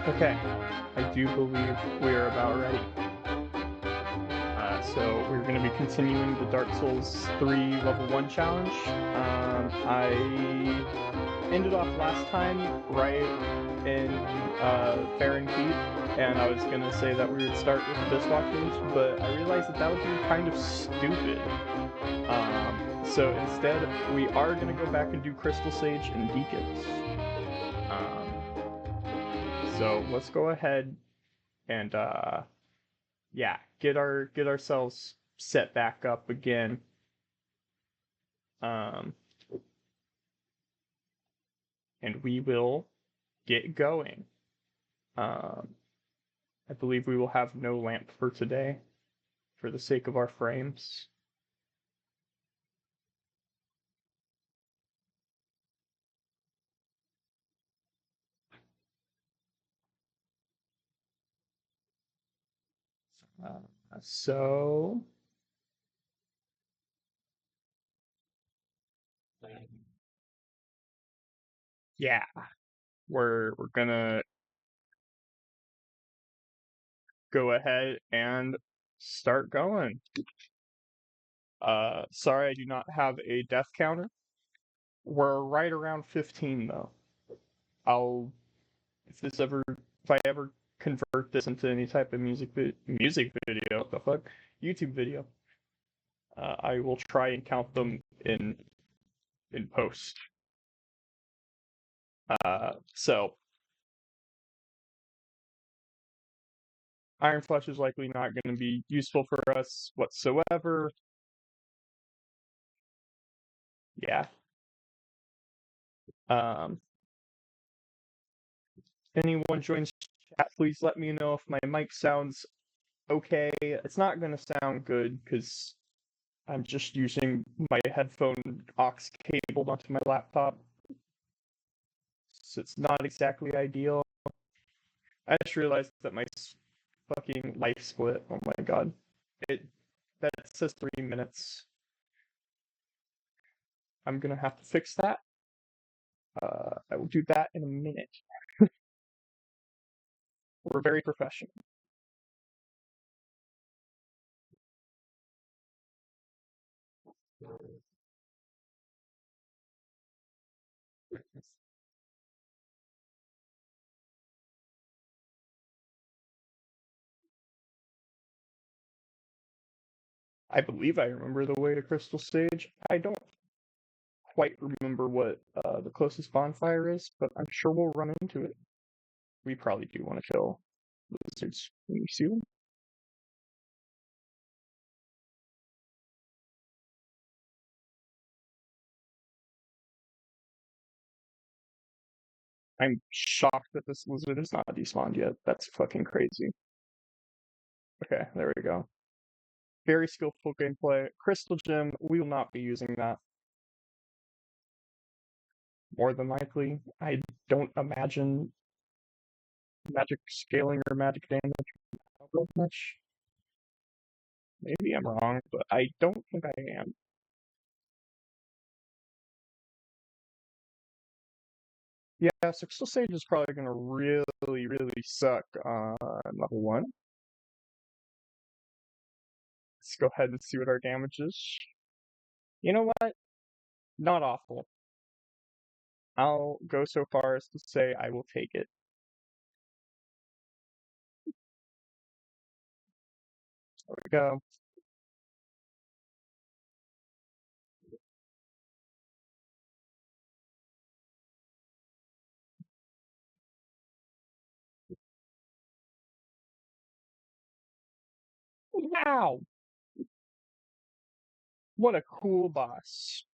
Okay, I do believe we're about ready. So we're going to be continuing the Dark Souls 3 Level 1 challenge. I ended off last time right in Fahrenheit, and I was going to say that we would start with the Biswatchers, but I realized that would be kind of stupid. So instead, we are going to go back and do Crystal Sage and Deacons. So let's go ahead and yeah, get ourselves set back up again. And we will get going. I believe we will have no lamp for today, for the sake of our frames. So yeah, we're gonna go ahead and start going. Sorry I do not have a death counter. We're right around 15 though. If I ever convert this into any type of music video, what the fuck, YouTube video, I will try and count them in post. So Iron Flesh is likely not going to be useful for us whatsoever. Yeah. Anyone joins chat, please let me know if my mic sounds okay. It's not going to sound good because I'm just using my headphone aux cable onto my laptop. So it's not exactly ideal. I just realized that my fucking life split. Oh my god. That says 3 minutes. I'm gonna have to fix that. I will do that in a minute. We're very professional. I believe I remember the way to Crystal Stage. I don't quite remember what the closest bonfire is, but I'm sure we'll run into it. We probably do want to kill lizards when we see them. I'm shocked that this lizard is not despawned yet. That's fucking crazy. Okay, there we go. Very skillful gameplay. Crystal Gem, we will not be using that. More than likely. I don't imagine magic scaling or magic damage real much. Maybe I'm wrong, but I don't think I am. Yeah, so Crystal Sage is probably gonna really, really suck on level 1. Let's go ahead and see what our damage is. You know what? Not awful. I'll go so far as to say I will take it. There we go. Wow! What a cool boss.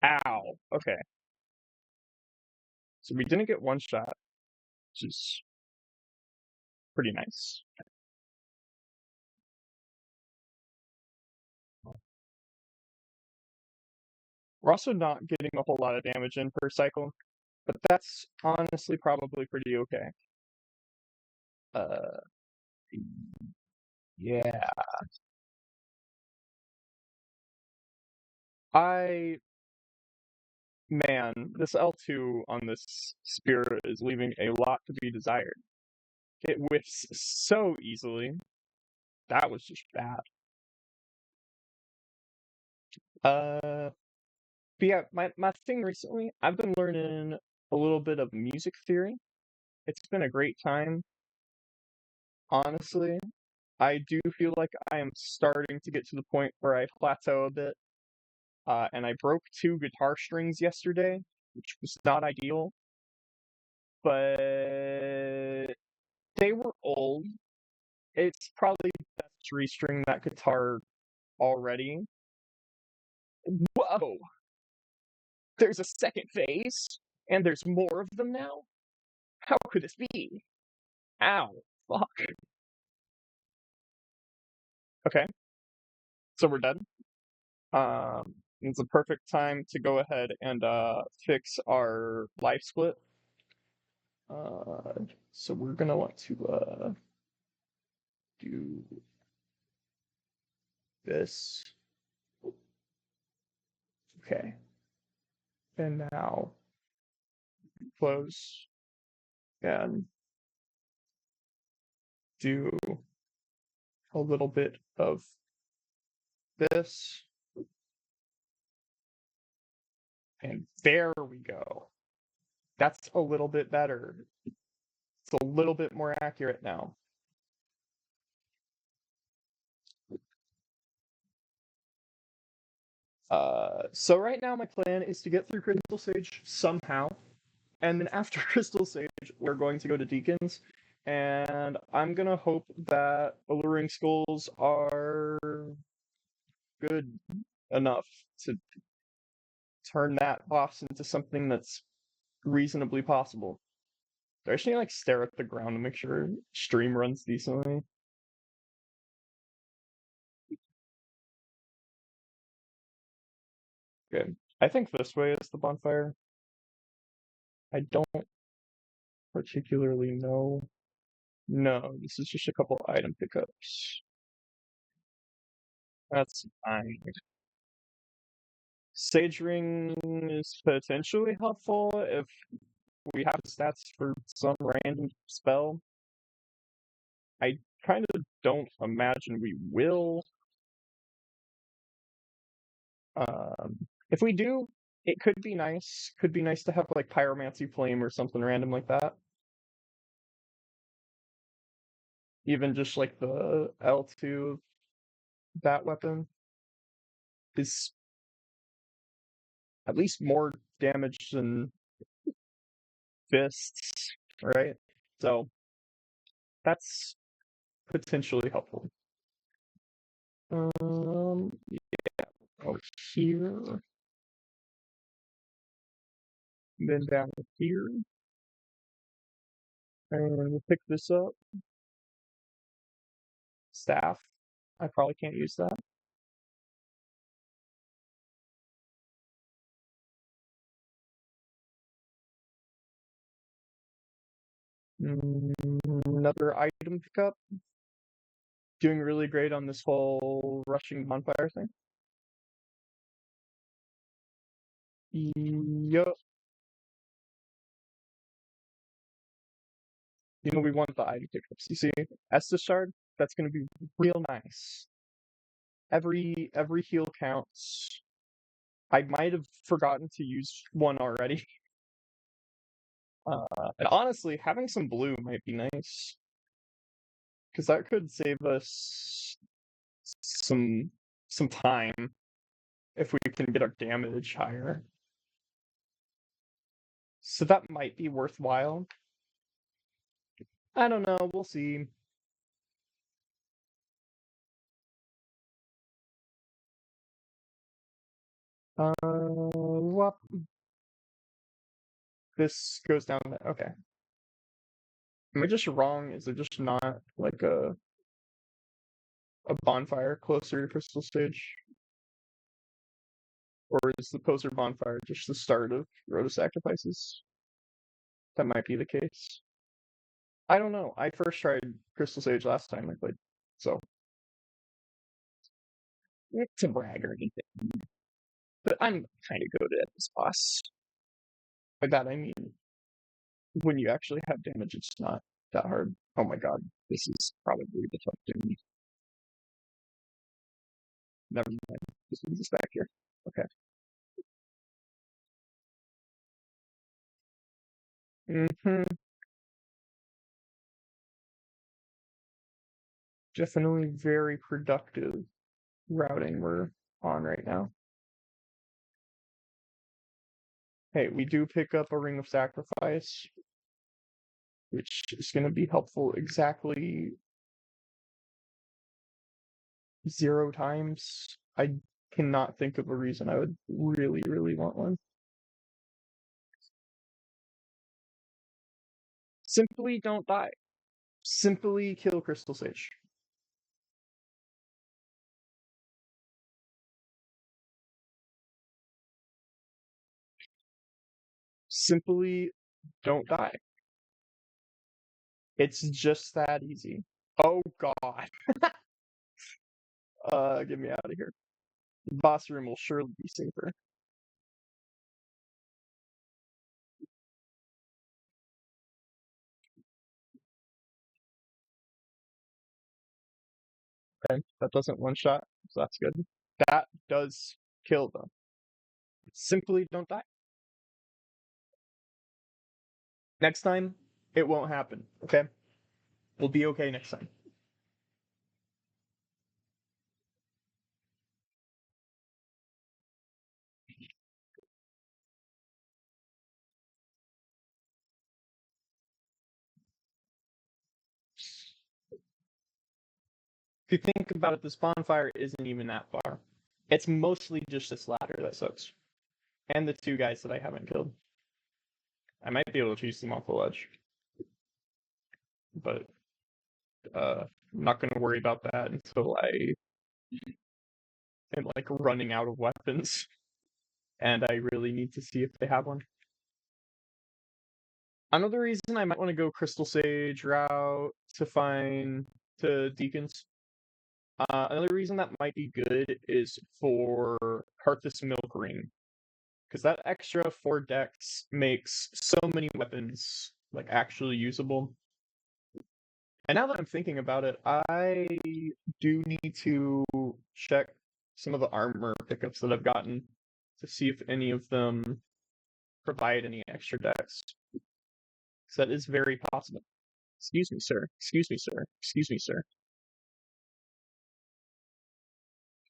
Ow. Okay. So we didn't get one shot, which is pretty nice. We're also not getting a whole lot of damage in per cycle, but that's honestly probably pretty okay. Uh, yeah. Man, this L2 on this spear is leaving a lot to be desired. It whiffs so easily. That was just bad. But yeah, my thing recently, I've been learning a little bit of music theory. It's been a great time, honestly. I do feel like I am starting to get to the point where I plateau a bit. And I broke 2 guitar strings yesterday, which was not ideal, but they were old. It's probably best to restring that guitar already. Whoa! There's a second phase, and there's more of them now? How could this be? Ow. Fuck. Okay, so we're dead. It's a perfect time to go ahead and fix our life split. So we're gonna want to do this. Okay. And now close and do a little bit of this. And there we go. That's a little bit better. It's a little bit more accurate now. So right now my plan is to get through Crystal Sage somehow, and then after Crystal Sage, we're going to go to Deacons, and I'm gonna hope that Alluring Skulls are good enough to turn that boss into something that's reasonably possible. Do I actually like stare at the ground to make sure stream runs decently? Good. I think this way is the bonfire. I don't particularly know. No, this is just a couple item pickups. That's fine. Sage Ring is potentially helpful if we have stats for some random spell. I kind of don't imagine we will. If we do, it could be nice. Could be nice to have like Pyromancy Flame or something random like that. Even just like the L2 that weapon is at least more damage than fists, right? So that's potentially helpful. Yeah, over here, then down here, and we'll pick this up. Staff. I probably can't use that. Another item pickup. Doing really great on this whole rushing bonfire thing. Yup. You know, we want the item pickups. You see, Estus Shard, that's going to be real nice. Every heal counts. I might have forgotten to use one already. And honestly, having some blue might be nice. Because that could save us some time if we can get our damage higher. So that might be worthwhile. I don't know, we'll see. What? This goes down there. Okay. Am I just wrong? Is there just not like a bonfire closer to Crystal Stage? Or is the poster bonfire just the start of Road of Sacrifices? That might be the case. I don't know. I first tried Crystal Sage last time I played, so not to brag or anything, but I'm kind of good at this boss. By that I mean when you actually have damage, it's not that hard. Oh my god, this is probably the tough thing. Never mind. Just leave this back here. Okay. Definitely very productive routing we're on right now. Hey, we do pick up a Ring of Sacrifice, which is going to be helpful exactly 0 times. I cannot think of a reason I would really, really want one. Simply don't die. Simply kill Crystal Sage. Simply don't die. It's just that easy. Oh god. Get me out of here. The boss room will surely be safer. Okay, that doesn't one shot, so that's good. That does kill though. Simply don't die. Next time, it won't happen, okay? We'll be okay next time. If you think about it, this bonfire isn't even that far. It's mostly just this ladder that sucks. And the 2 guys that I haven't killed. I might be able to choose them off the ledge. But I'm not gonna worry about that until I am like running out of weapons. And I really need to see if they have one. Another reason I might want to go Crystal Sage route to find the Deacons. Another reason that might be good is for Hearth's Milk Ring, because that extra 4 decks makes so many weapons like actually usable. And now that I'm thinking about it, I do need to check some of the armor pickups that I've gotten to see if any of them provide any extra decks. So that is very possible. Excuse me, sir. Excuse me, sir. Excuse me, sir.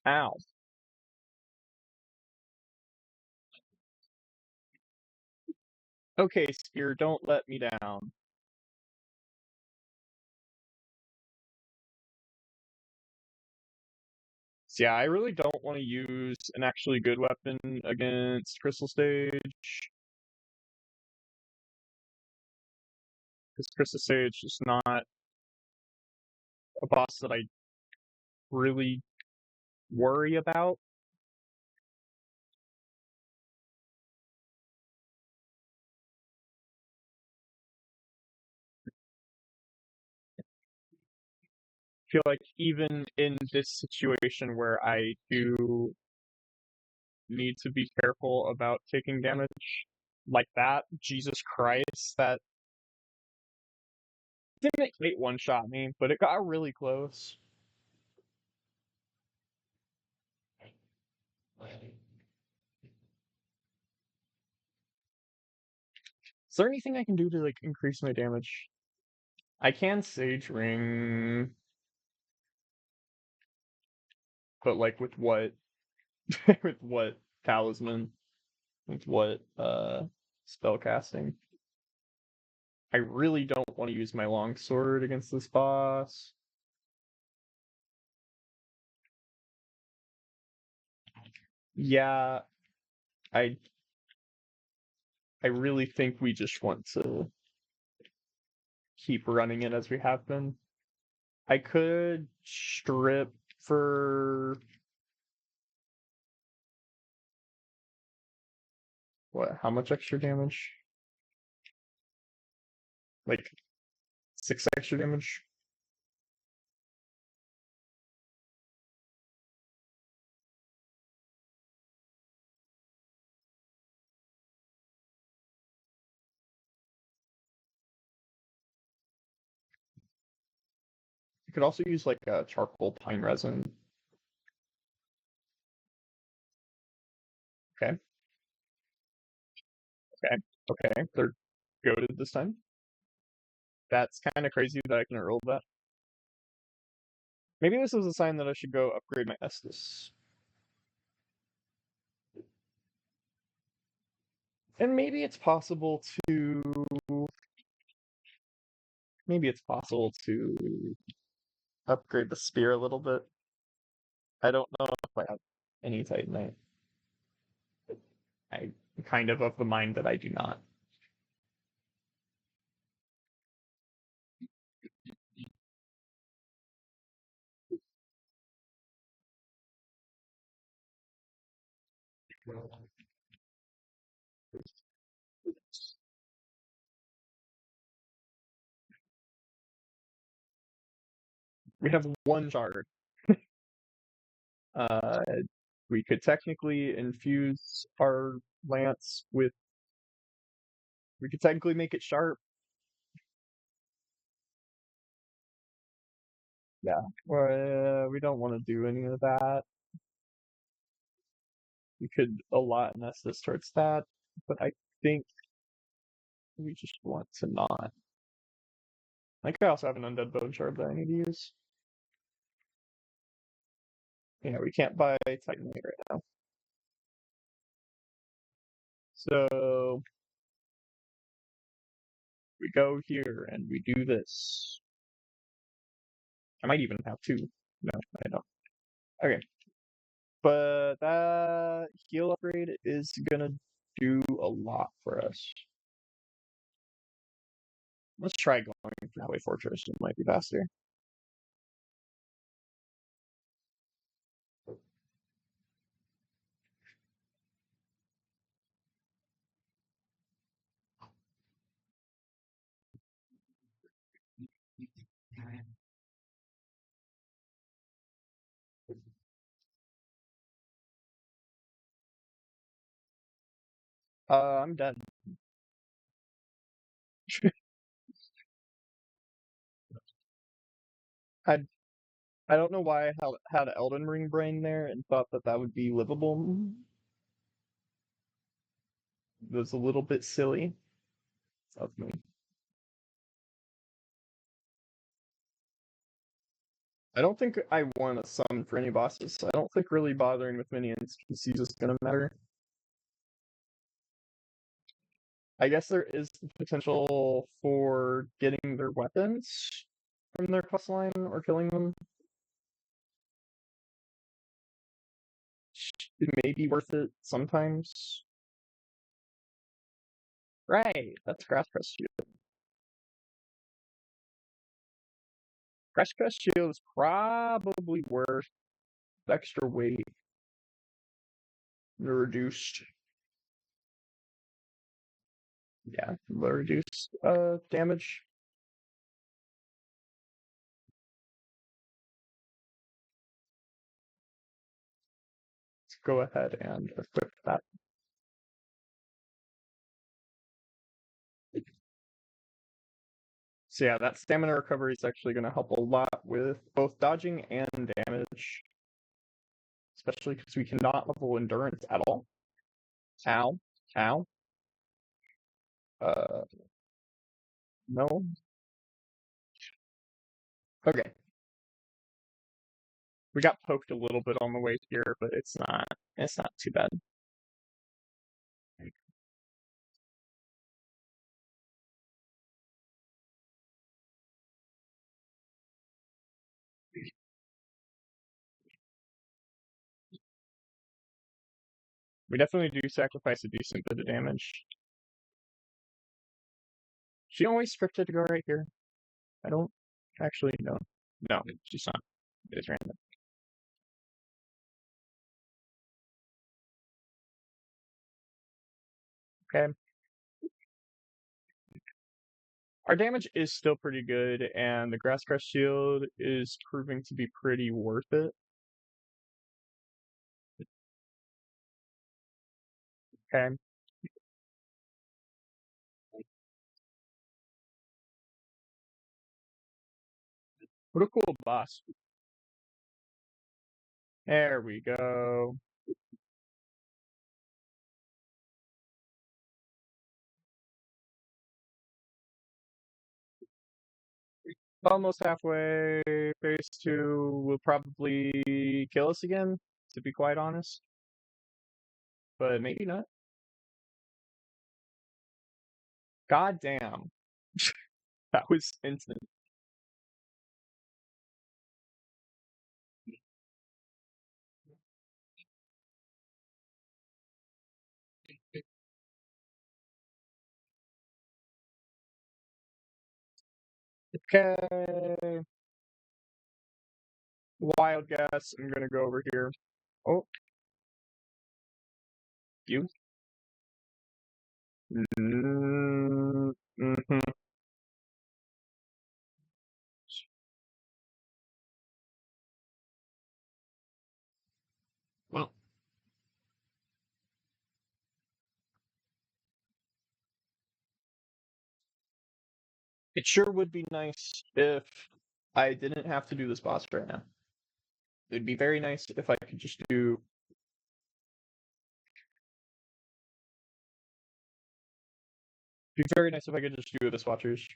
Ow. Okay, Spear, don't let me down. So yeah, I really don't want to use an actually good weapon against Crystal Stage, because Crystal Stage is not a boss that I really worry about. I feel like even in this situation where I do need to be careful about taking damage like that, Jesus Christ, that didn't quite one-shot me, but it got really close. Is there anything I can do to like increase my damage? I can Sage Ring, but like with what? With what talisman? With what spell casting? I really don't want to use my longsword against this boss. Yeah, I I really think we just want to keep running it as we have been. I could strip for what? How much extra damage? Like 6 extra damage? You could also use like a charcoal pine resin. Okay, okay, okay. They're goaded this time. That's kind of crazy that I can roll that. Maybe this is a sign that I should go upgrade my Estus. And maybe it's possible to upgrade the spear a little bit. I don't know if I have any Titanite. I'm kind of the mind that I do not. We have 1 shard. Uh, we could technically infuse our lance with. We could technically make it sharp. Yeah, we don't want to do any of that. We could allot an Estus towards that, but I think we just want to not. I think I also have an undead bone shard that I need to use. Yeah, we can't buy Titanite right now. So we go here and we do this. I might even have 2. No, I don't. Okay. But that heal upgrade is gonna do a lot for us. Let's try going for Highway Fortress. It might be faster. I'm dead. I I don't know why I had Elden Ring brain there and thought that that would be livable. It was a little bit silly of me. I don't think I want to summon for any bosses. I don't think really bothering with minions PCs is gonna matter. I guess there is the potential for getting their weapons from their quest line or killing them. It may be worth it sometimes. Right, that's Grass Crest Shield. Grass Crest Shield is probably worth the extra weight. The reduced, yeah, the reduced damage. Let's go ahead and equip that. So yeah, that stamina recovery is actually going to help a lot with both dodging and damage. Especially because we cannot level endurance at all. Ow. Ow. Uh, no. Okay. We got poked a little bit on the way here, but it's not too bad. We definitely do sacrifice a decent bit of damage. She always scripted to go right here. I don't actually know. No, she's not. It's random. Okay. Our damage is still pretty good, and the Grass Crest Shield is proving to be pretty worth it. Okay. What a cool boss. There we go. Almost halfway. Phase 2 will probably kill us again, to be quite honest. But maybe not. God damn. That was instant. Okay. Wild guess. I'm gonna go over here. Oh, you? Mm-hmm. Well, it sure would be nice if I didn't have to do this boss right now. It'd be very nice if I could just do. It'd be very nice if I could just do this Watchers.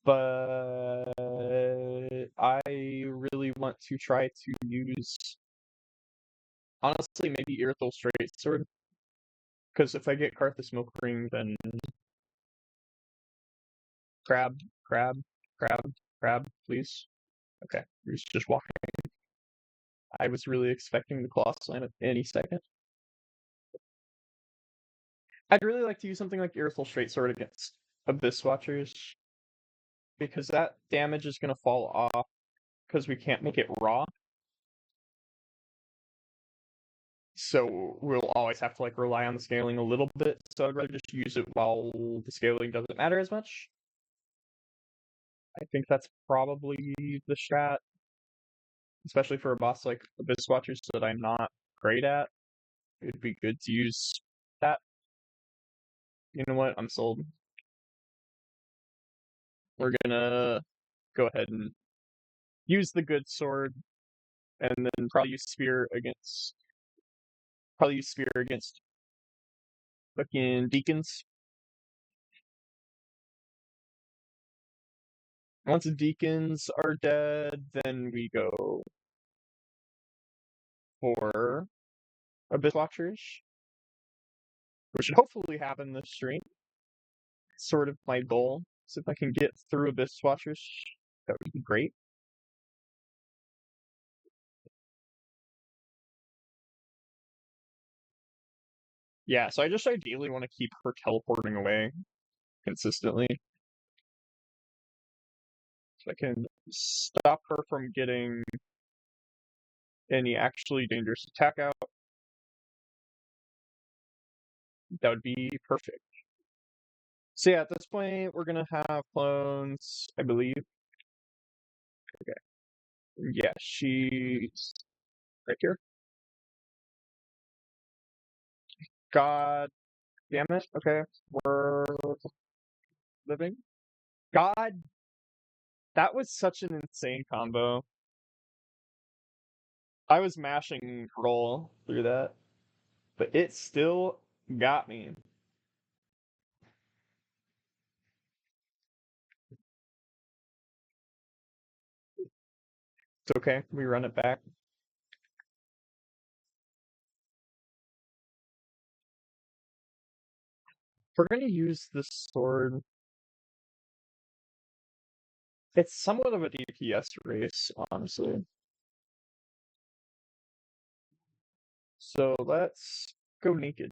But I really want to try to use, honestly, maybe Irithel Straight Sword. Because if I get Kartha Smoke Ring, then crab, crab, crab, crab, please. Okay, he's just walking. I was really expecting the Claw Slam at any second. I'd really like to use something like Irithel Straight Sword against Abyss Watchers. Because that damage is going to fall off because we can't make it raw. So we'll always have to like rely on the scaling a little bit. So I'd rather just use it while the scaling doesn't matter as much. I think that's probably the strat, especially for a boss like Abyss Watchers that I'm not great at. It'd be good to use that. You know what? I'm sold. We're gonna go ahead and use the good sword, and then probably use spear against fucking deacons. Once the deacons are dead, then we go for Abyss Watchers, which should hopefully happen this stream. It's sort of my goal. So if I can get through Abyss Watchers, that would be great. Yeah, so I just ideally want to keep her teleporting away consistently. So I can stop her from getting any actually dangerous attack out. That would be perfect. So yeah, at this point, we're gonna have clones, I believe. Okay. Yeah, she's right here. God damn it. Okay, we're living. God, that was such an insane combo. I was mashing roll through that, but it still got me. It's okay, we run it back. We're gonna use this sword. It's somewhat of a DPS race, honestly. So let's go naked.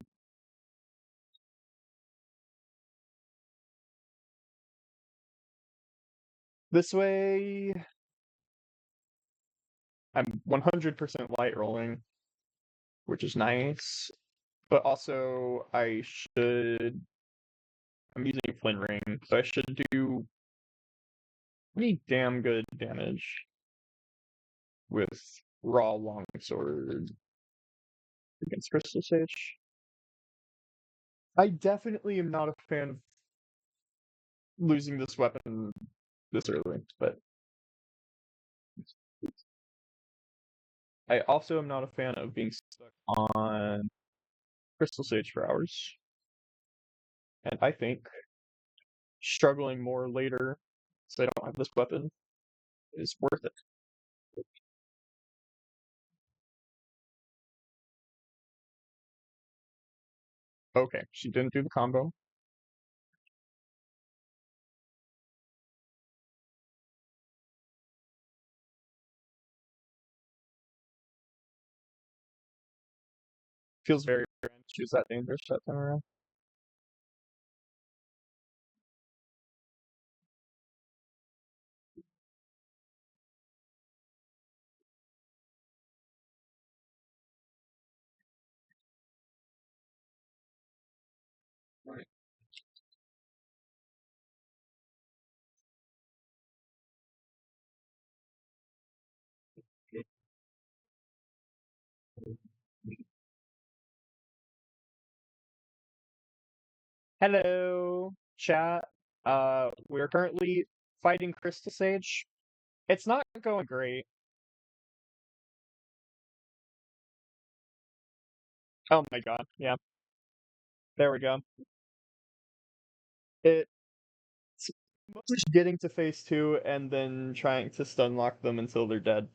This way, I'm 100% light rolling, which is nice. But also, I'm using Flint Ring, so I should do pretty damn good damage with Raw Longsword against Crystal Sage. I definitely am not a fan of losing this weapon this early, but I also am not a fan of being stuck on Crystal Sage for hours. And I think struggling more later, so I don't have this weapon, is worth it. Okay, she didn't do the combo. Feels very random. She was that dangerous that time around. Hello, chat. We're currently fighting Crystal Sage. It's not going great. Oh my god, yeah. There we go. It's mostly just getting to phase 2 and then trying to stun lock them until they're dead.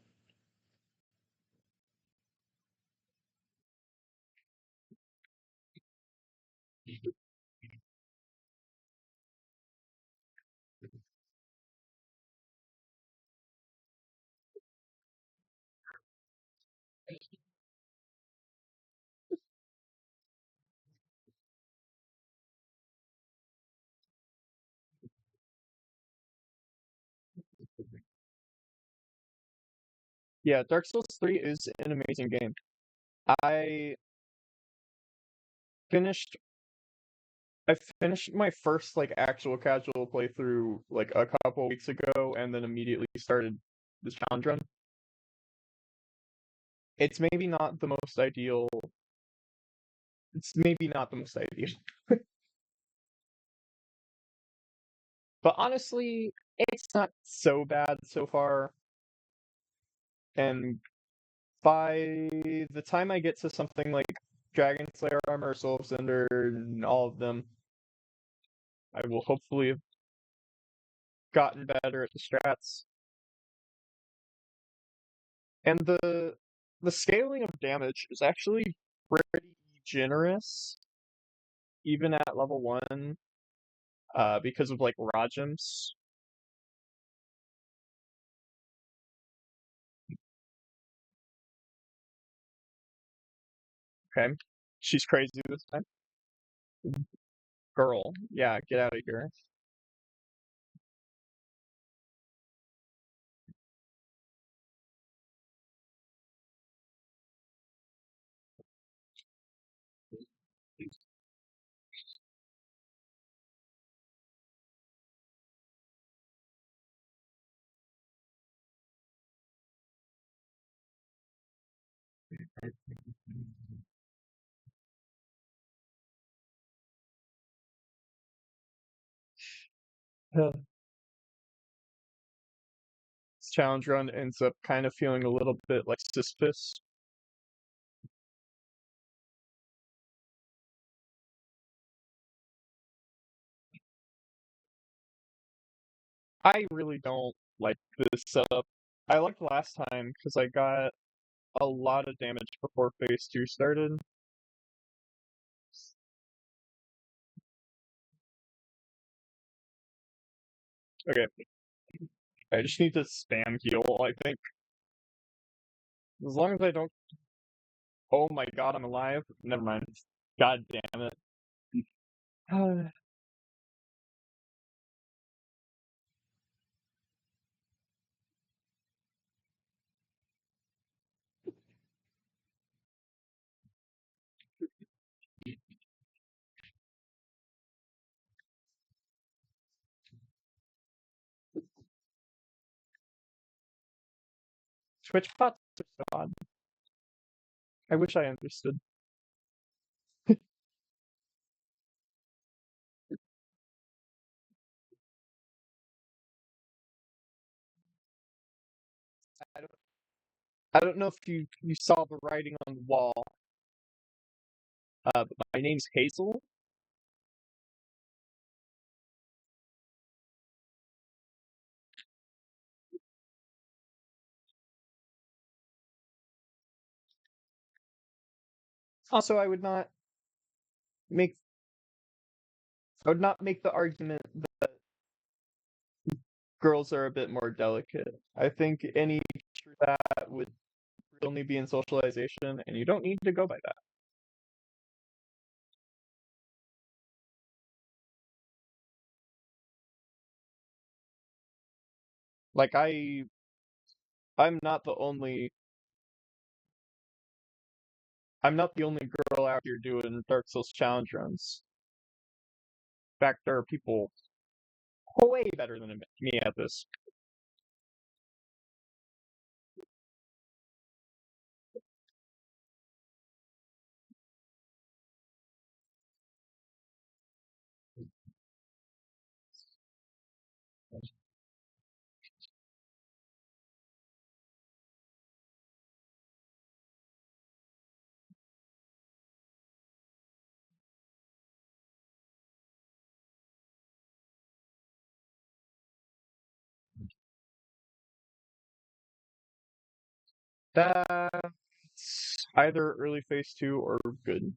Yeah, Dark Souls 3 is an amazing game. I finished I finished my first like actual casual playthrough like a couple weeks ago and then immediately started this challenge run. It's maybe not the most ideal. It's maybe not the most ideal. But honestly, it's not so bad so far. And by the time I get to something like Dragon Slayer Armor, Soul of Cinder, and all of them, I will hopefully have gotten better at the strats. And the scaling of damage is actually pretty generous, even at level 1, because of like Rajams. Okay. She's crazy this time. Girl, yeah, get out of here. This challenge run ends up kind of feeling a little bit like Sisyphus. I really don't like this setup. I liked last time because I got a lot of damage before phase 2 started. Okay, I just need to spam heal, I think. As long as I don't... Oh my god, I'm alive? Never mind. God damn it. Twitch bots are so odd. I wish I understood. I don't, I don't know if you saw the writing on the wall, but my name's Hazel. Also, make I would not make the argument that girls are a bit more delicate. I think any teacher that would only be in socialization, and you don't need to go by that. Like I'm not the only I'm not the only girl out here doing Dark Souls challenge runs. In fact, there are people way better than me at this. That's either early phase 2 or good.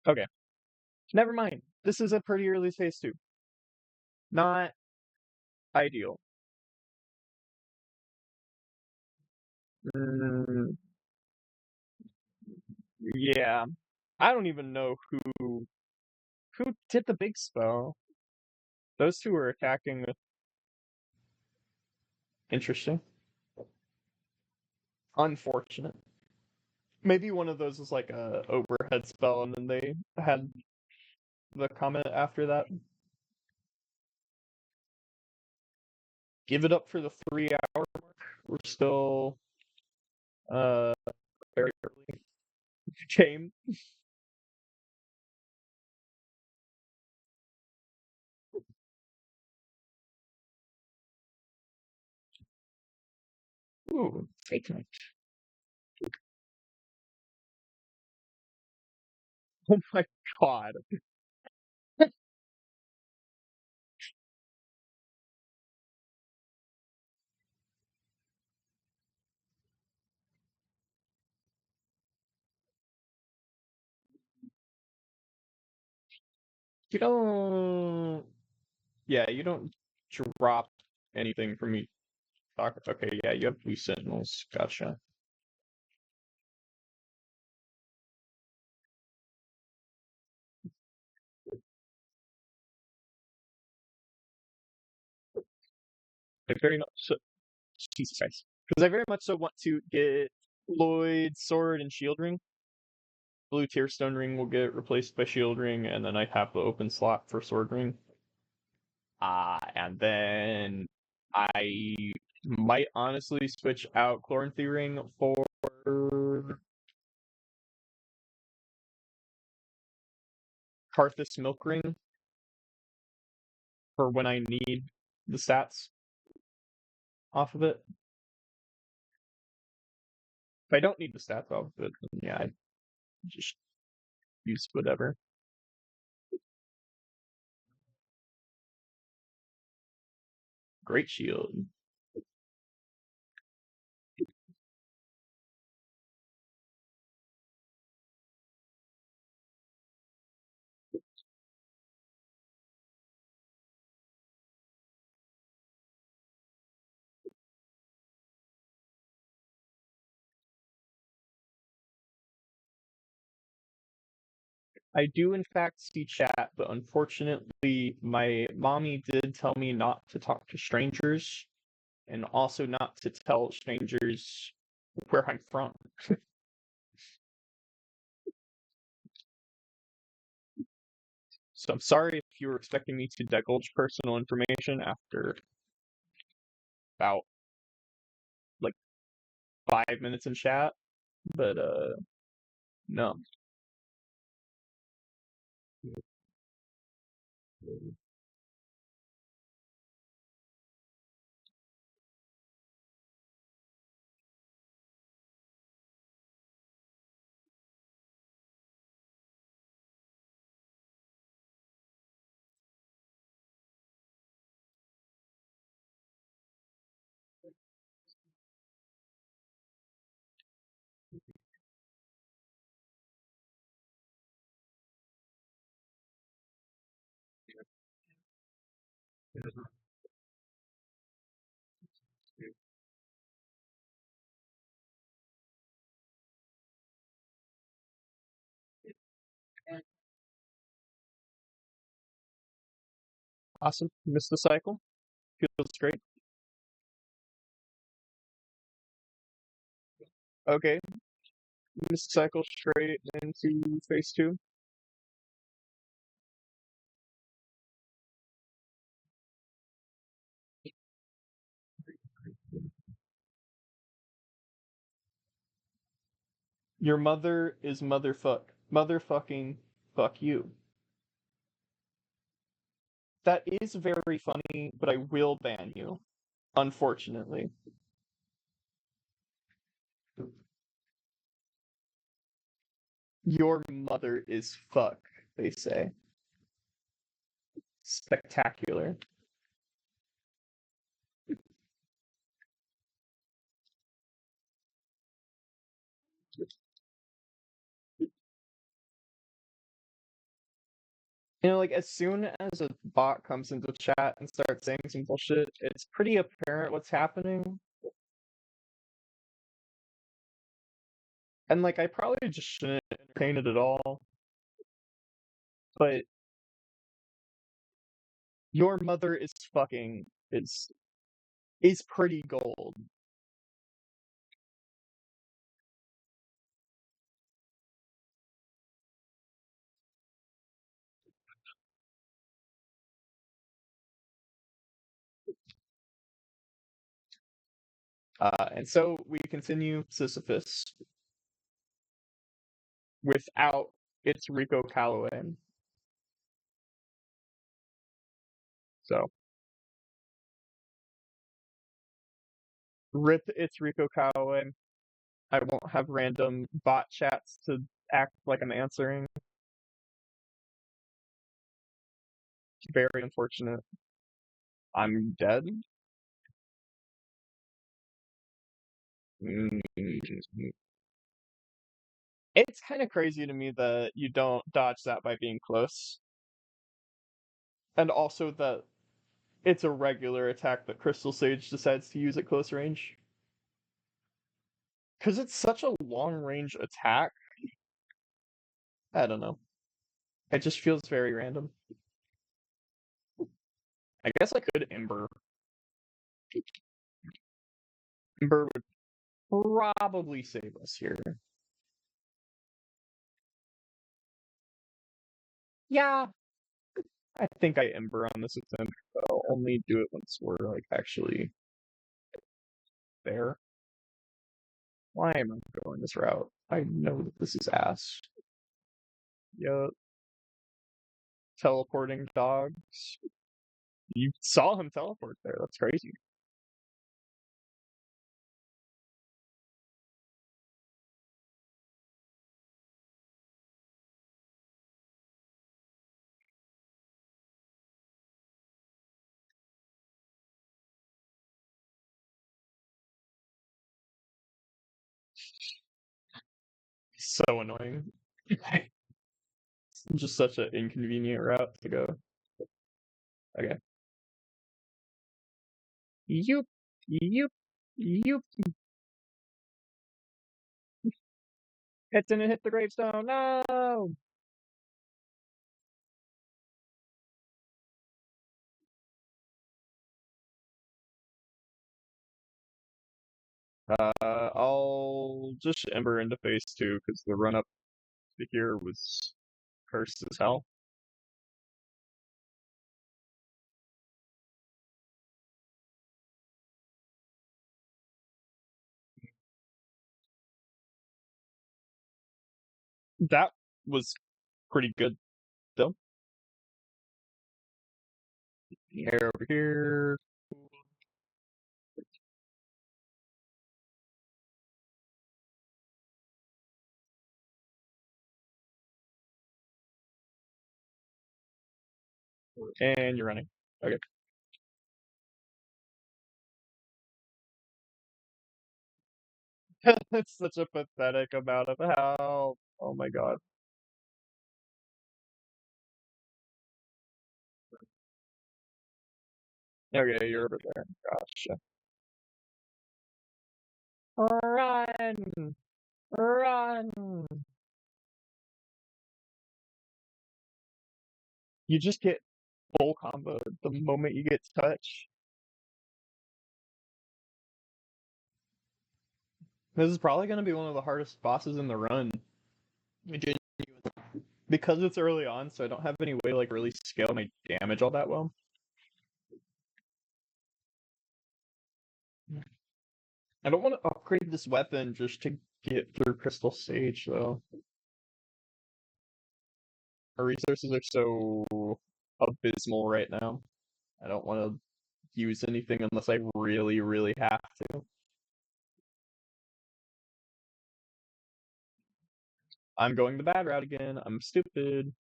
Okay. Never mind. This is a pretty early phase 2. Not ideal. Mm, yeah. I don't even know who did the big spell. Those two were attacking with interesting. Unfortunate. Maybe one of those was like a overhead spell and then they had the comment after that. Give it up for the 3 hour mark. We're still uh very early game. Ooh, fake night. Oh my god. You don't. Yeah, you don't drop anything for me. Okay, yeah, you have blue sentinels. Gotcha. I very much so. Jesus Christ. Because I very much so want to get Lloyd's sword and shield ring. Blue Tearstone ring will get replaced by shield ring, and then I have the open slot for sword ring. And then I might honestly switch out Chloranthy ring for Karthus milk ring for when I need the stats off of it. If I don't need the stats off of it, then yeah, I just use whatever. Great shield. I do in fact see chat, but unfortunately my mommy did tell me not to talk to strangers and also not to tell strangers where I'm from. So I'm sorry if you were expecting me to divulge personal information after about like 5 minutes in chat, but no. Awesome. Missed the cycle. Feels great. Okay. Missed the cycle straight into phase two. Your mother is motherfucking fuck you. That is very funny, but I will ban you. Unfortunately. Your mother is fuck, they say. Spectacular. You know, like as soon as a bot comes into chat and starts saying some bullshit, it's pretty apparent what's happening. And like I probably just shouldn't entertain it at all. But your mother is fucking is pretty gold. And so we continue Sisyphus without its Rico Calloway. So rip its Rico Calloway. I won't have random bot chats to act like I'm answering. Very unfortunate. I'm dead. Mm. It's kind of crazy to me that you don't dodge that by being close. And also that it's a regular attack that Crystal Sage decides to use at close range. Because it's such a long range attack. I don't know. It just feels very random. I guess I could Ember. Ember would probably save us here. Yeah. I think I Ember on this attempt, but I'll only do it once we're like actually there. Why am I going this route? I know that this is ass. Yup. Teleporting dogs. You saw him teleport there. That's crazy. So annoying. Just such an inconvenient route to go. Okay. Yoop. Yoop. Yoop. It didn't hit the gravestone. No. I'll just Ember into phase two because the run up to here was cursed as hell. That was pretty good though. Hair over here. And you're running. Okay. That's such a pathetic amount of help. Oh my god. Okay, you're over there. Gotcha. Run! Run! You just get full combo the moment you get touch. This is probably going to be one of the hardest bosses in the run. Because it's early on, so I don't have any way to like really scale my damage all that well. I don't want to upgrade this weapon just to get through Crystal Sage, though. Our resources are so abysmal right now. I don't want to use anything unless I really, really have to. I'm going the bad route again. I'm stupid.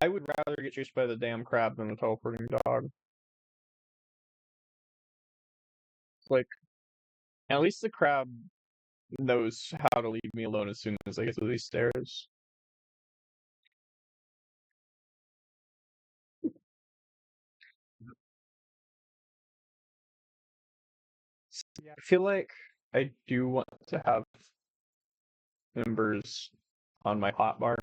I would rather get chased by the damn crab than the teleporting dog. Like, at least the crab knows how to leave me alone as soon as I get to these stairs. Yeah, I feel like I do want to have members on my hotbar.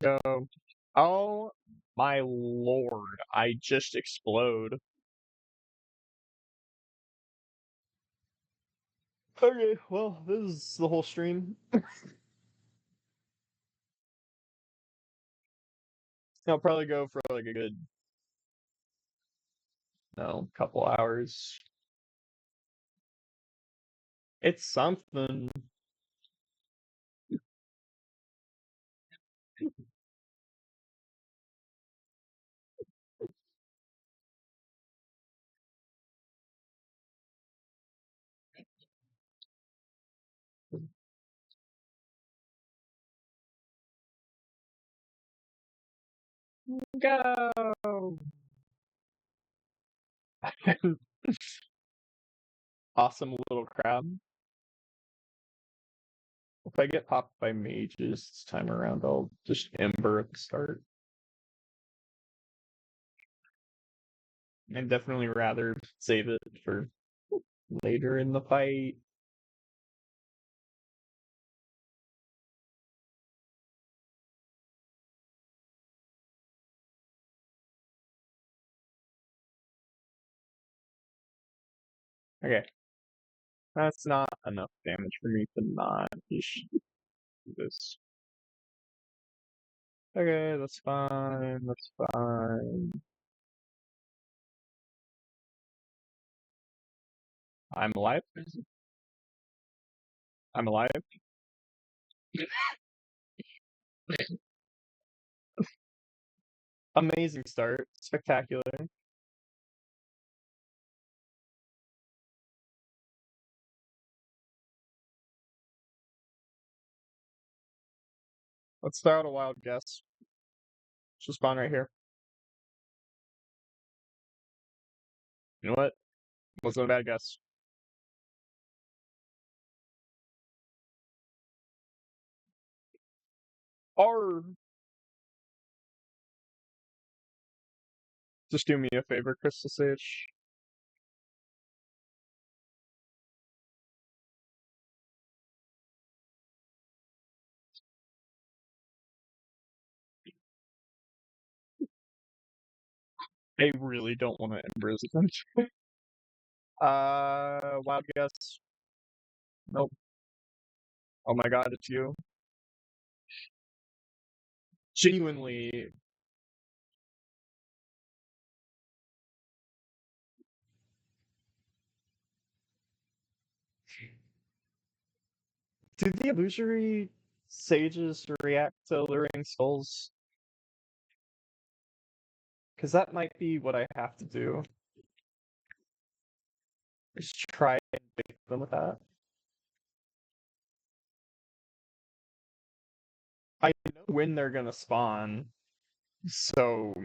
So, oh my lord, I just explode. Okay, well, this is the whole stream. I'll probably go for like a good, no, couple hours. It's something. Go! Awesome little crab. If I get popped by mages this time around, I'll just Ember at the start. I'd definitely rather save it for later in the fight. Okay, that's not enough damage for me to not issue this. Okay, that's fine, that's fine. I'm alive? I'm alive? Amazing start. Spectacular. Let's throw out a wild guess. She'll spawn right here. You know what? Wasn't a bad guess. Or just do me a favor, Crystal Sage. I really don't want to Ember his attention. Wild guess. Nope. Oh my god, it's you. Genuinely. Do the illusory sages react to alluring skulls? Because that might be what I have to do. Just try and bait them with that. I know when they're gonna spawn, so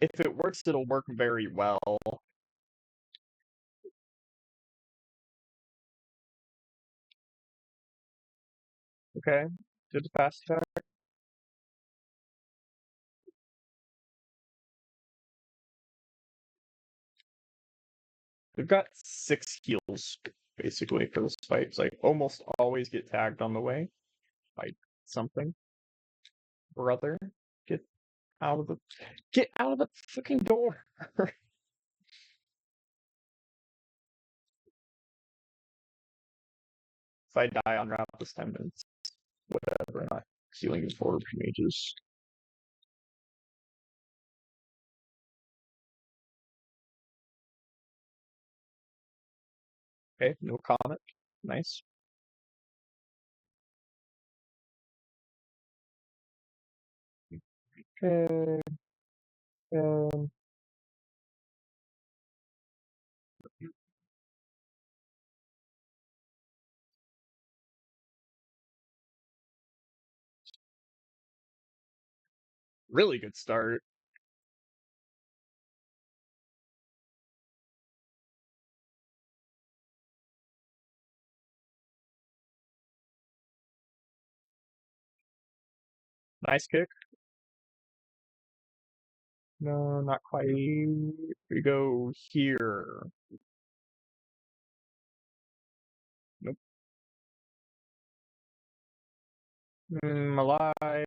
if it works, it'll work very well. Okay, did the fast attack. We've got 6 heals, basically, for this fight. So I almost always get tagged on the way by something. Brother, get out of the fucking door. If I die on route this time, then it's whatever. I'm not healing his forward for mages. Okay, no comment. Nice. Okay. Um, really good start. Nice kick. No, not quite. We go here. Nope. Alive.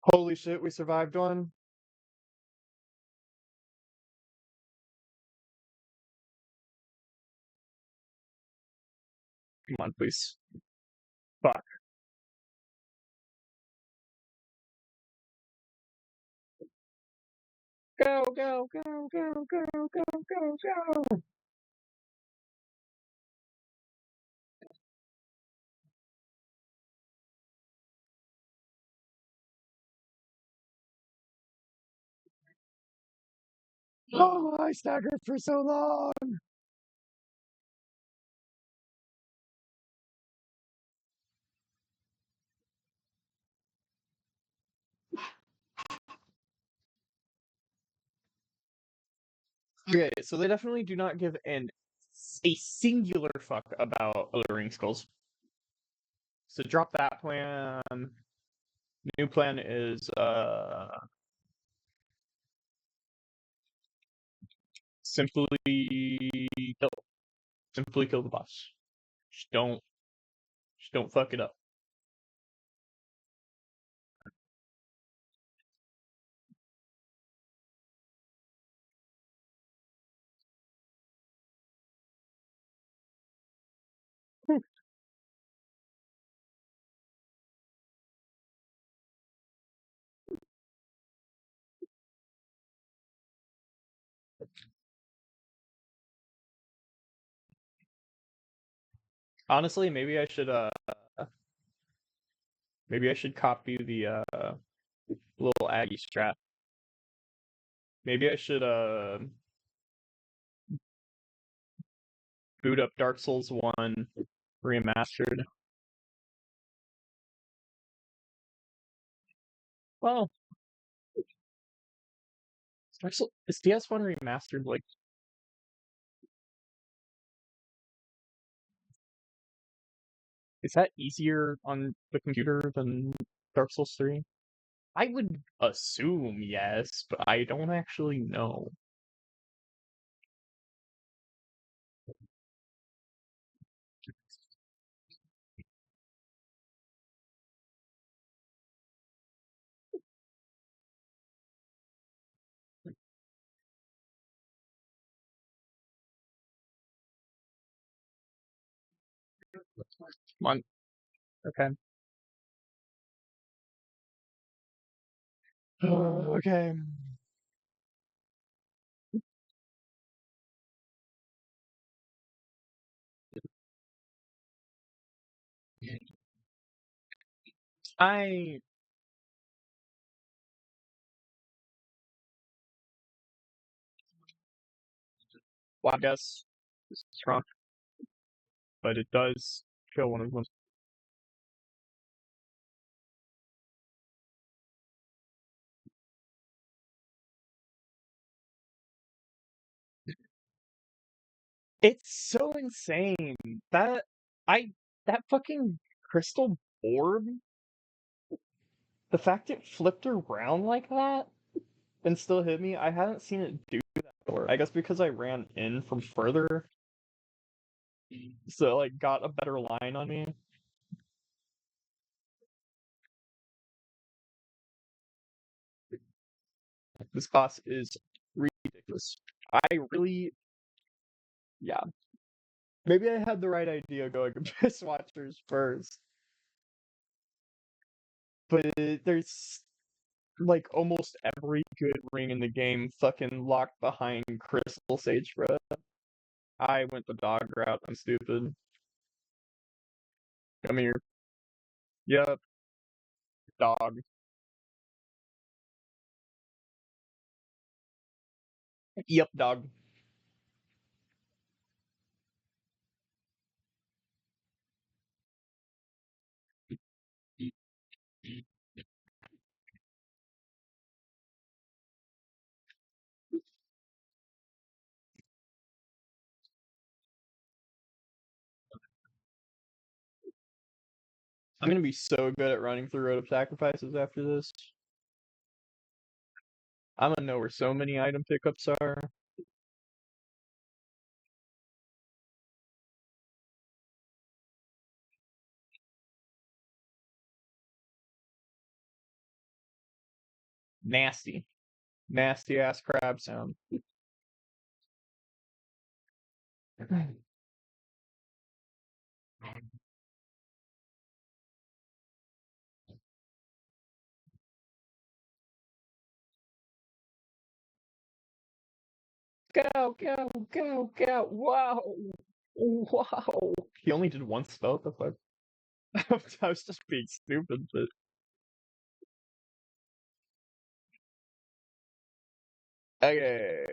Holy shit, we survived one. Come on, please. Fuck. Go, go, go, go, go, go, go, go. Oh, I staggered for so long. Okay, so they definitely do not give a singular fuck about other ring skulls. So drop that plan. New plan is simply kill. Simply kill the boss. Just don't just don't fuck it up. Honestly, maybe I should copy the little Aggie strat. Maybe I should boot up Dark Souls 1 remastered. Well, is DS1 remastered like is that easier on the computer than Dark Souls 3? I would assume yes, but I don't actually know. Come on. Okay. Okay. I well, I guess this is wrong, but it does kill one of them. It's so insane that I that fucking crystal orb, the fact it flipped around like that and still hit me, I hadn't seen it do that before. I guess because I ran in from further, so like got a better line on me. This boss is ridiculous. I really, yeah. Maybe I had the right idea going Abyss Watchers first, but there's like almost every good ring in the game fucking locked behind Crystal Sage, bro. I went the dog route. I'm stupid. Come here. Yep, dog. Yep, dog. I'm gonna be so good at running through Road of Sacrifices after this. I'm gonna know where so many item pickups are. Nasty. Nasty ass crab sound. Go, go, go, go. Wow. Wow. He only did one spell, the fuck? I was just being stupid, but okay.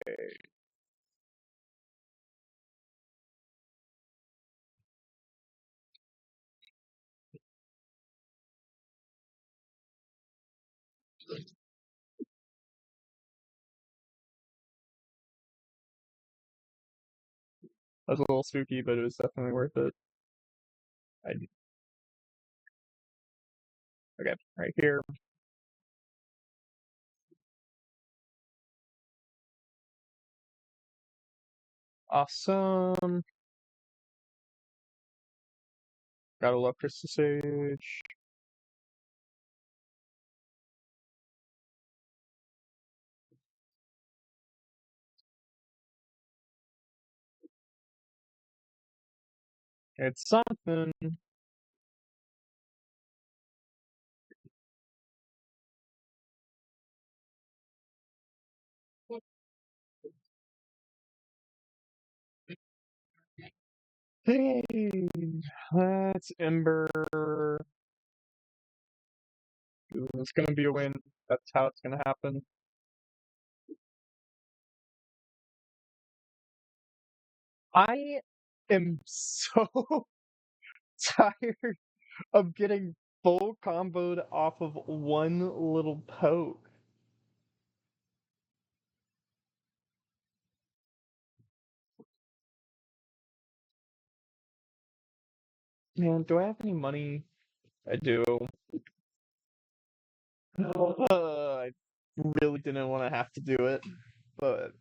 That was a little spooky, but it was definitely worth it. I, okay, right here. Awesome. Gotta love Crystal Sage. It's something. Hey, that's Ember. It's gonna be a win. That's how it's gonna happen. I am so tired of getting full comboed off of one little poke. Man, do I have any money? I do. I really didn't want to have to do it, but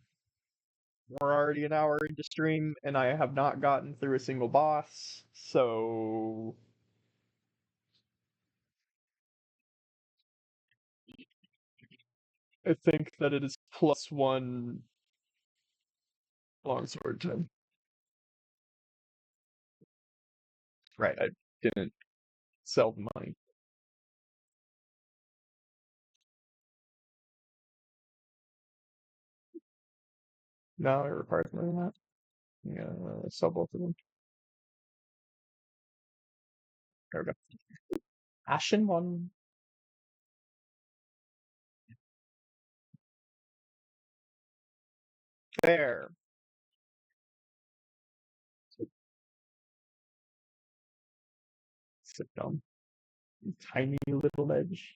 we're already an hour into stream and I have not gotten through a single boss, so I think that it is +1 longsword time. Right, I didn't sell the money. No, it requires more than that. Yeah, sell both of them. There we go. Ashen one. There. Sit down. Tiny little edge.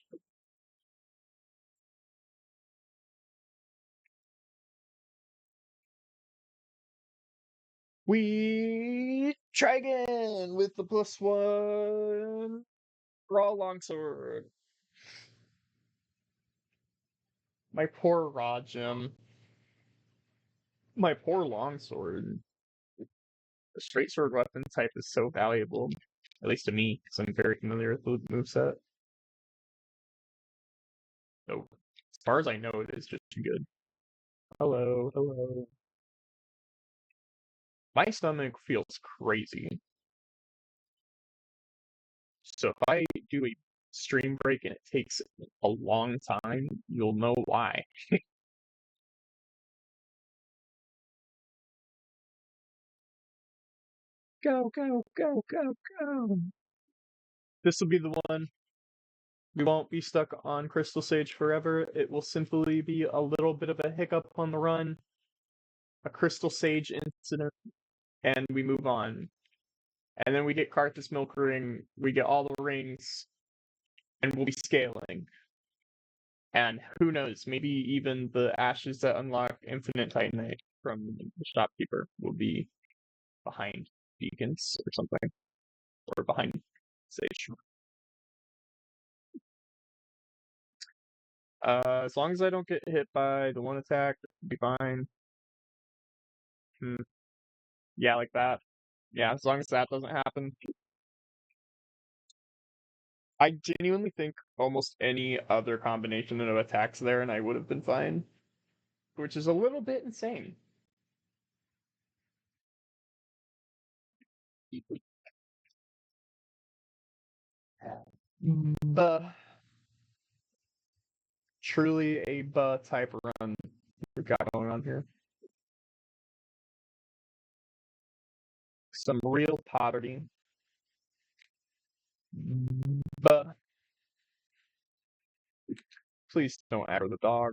We try again with the +1 raw longsword. My poor raw gem. My poor longsword. The straight sword weapon type is so valuable, at least to me, because I'm very familiar with the moveset. So, as far as I know, it is just good. Hello, hello. My stomach feels crazy. So if I do a stream break and it takes a long time, you'll know why. Go, go, go, go, go. This will be the one. We won't be stuck on Crystal Sage forever. It will simply be a little bit of a hiccup on the run, a Crystal Sage incident, and we move on. And then we get Karthus Milk Ring, we get all the rings, and we'll be scaling. And who knows, maybe even the ashes that unlock Infinite Titanite from the Shopkeeper will be behind beacons or something, or behind Sage. As long as I don't get hit by the one attack, I'll be fine. Yeah, like that. Yeah, as long as that doesn't happen. I genuinely think almost any other combination of attacks there and I would have been fine, which is a little bit insane. The truly a type run we've got going on here. Some real poverty. But please don't aggro the dog.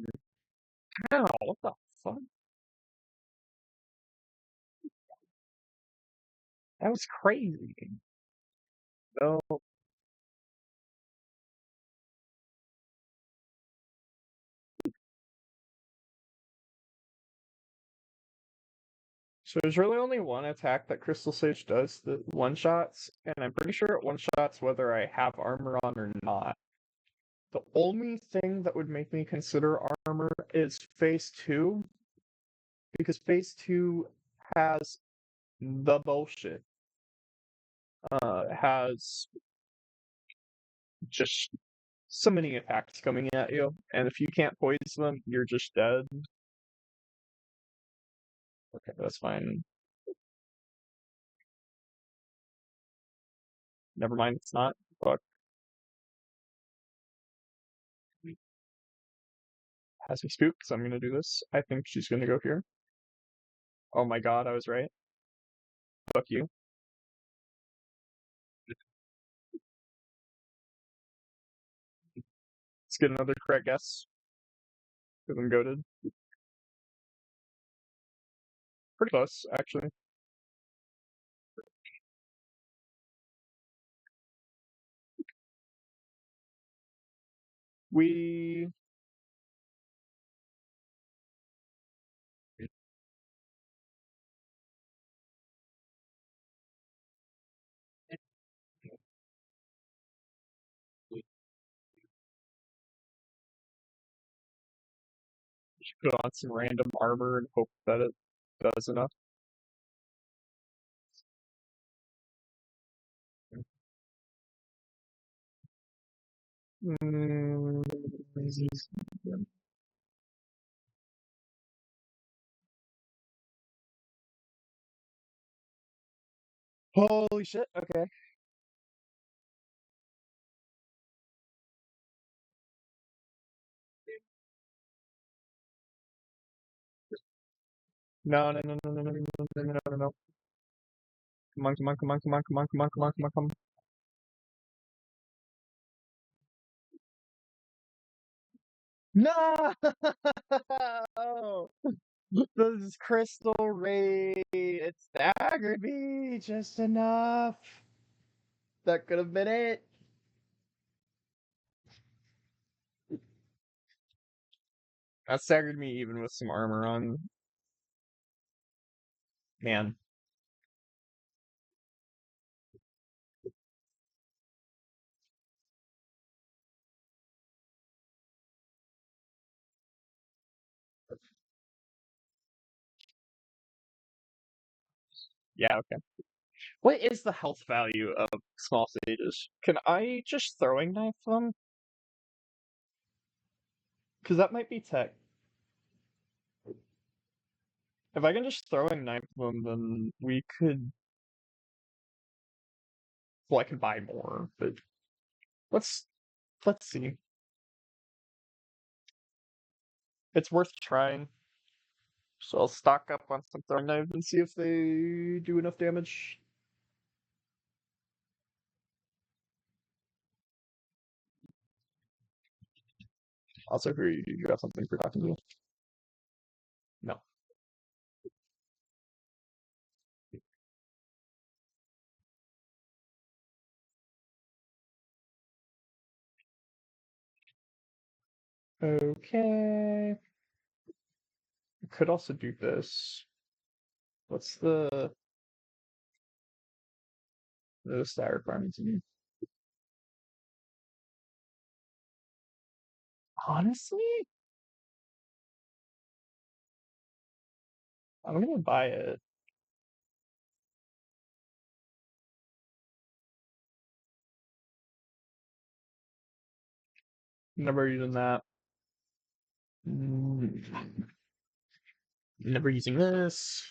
Ow, what the fuck? That was crazy. No. So there's really only one attack that Crystal Sage does that one shots, and I'm pretty sure it one shots whether I have armor on or not. The only thing that would make me consider armor is phase 2, because phase 2 has the bullshit. Has just so many attacks coming at you, and if you can't poison them, you're just dead. Okay, that's fine. Never mind, it's not. Fuck. Has me spooked, so I'm gonna do this. I think she's gonna go here. Oh my god, I was right. Fuck you. Let's get another correct guess. Because I'm goaded. Pretty close, actually. We should put on some random armor and hope that it does enough. Mm, holy shit, okay. No, no, no, no, no, no, no, no, no, no, no. Come on, come on, come on, come on, come on, come on, come on, come on, come on. No! This crystal ray, it staggered me just enough. That could have been it. That staggered me even with some armor on. Man. Yeah, okay. What is the health value of small sages? Can I just throwing knife them? Because that might be tech. If I can just throwing knife them, then we could. Well, I could buy more, but let's see. It's worth trying. So I'll stock up on some throwing knives and see if they do enough damage. Also, you got something for talking to? No. Okay. I could also do this. What's the stat requirements again? Honestly, I'm gonna buy it. Never using that. Never using this.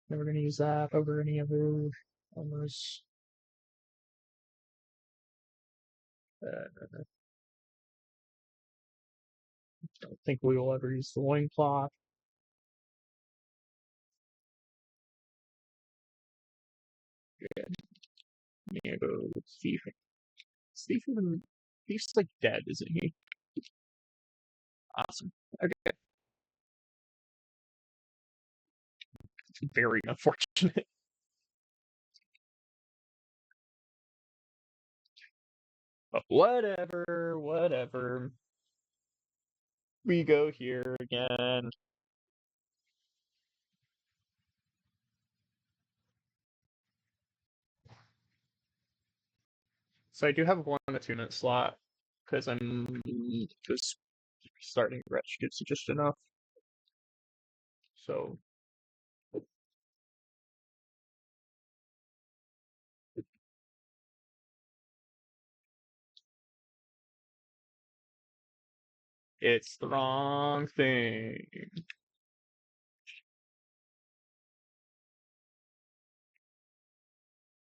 Never gonna use that over any other armors. Don't think we will ever use the loincloth. Good. Yeah, go with Steve. Steve's like dead, isn't he? Awesome. Okay. Very unfortunate. But whatever. We go here again. So I do have one attunement slot because I'm just starting Wretch gives you just enough. So it's the wrong thing.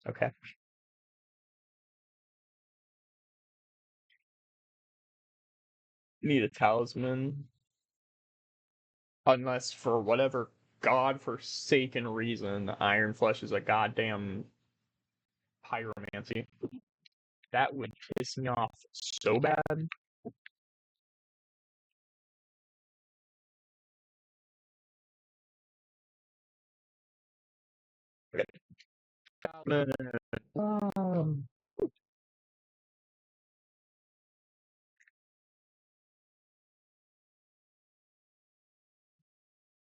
Okay. Need a talisman. Unless for whatever godforsaken reason, Iron Flesh is a goddamn pyromancy. That would piss me off so bad. Um,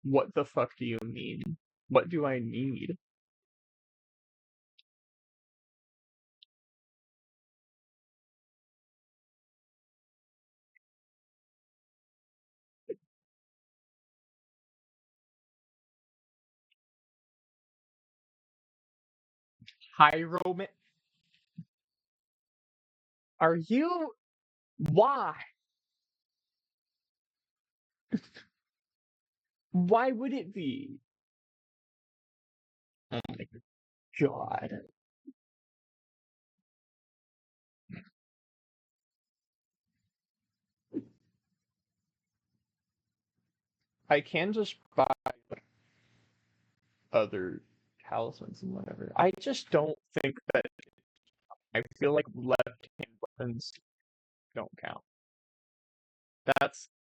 what the fuck do you mean? What do I need? Pyroman? Are you? Why? Why would it be? Oh my god. I can just buy other talismans and whatever. I just don't think that. I feel like left-hand weapons don't count.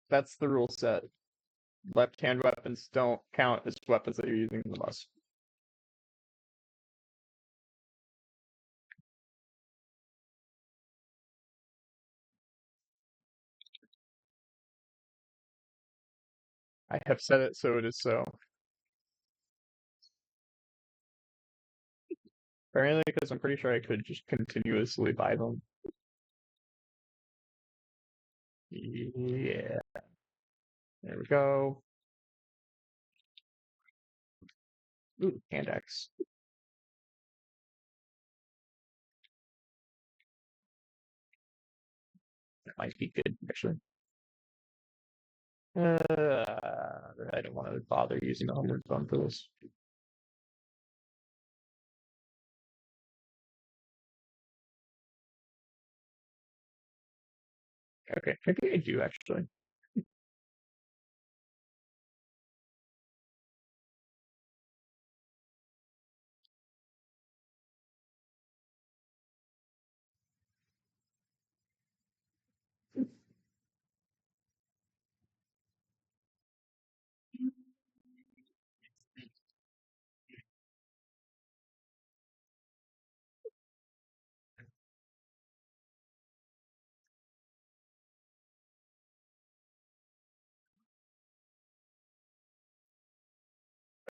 That's the rule set. Left-hand weapons don't count as weapons that you're using the most. I have said it, so it is so. Apparently, because I'm pretty sure I could just continuously buy them. Yeah. There we go. Ooh, hand axe. That might be good, actually. I don't want to bother using the homeward bone for this. Okay, maybe I do actually.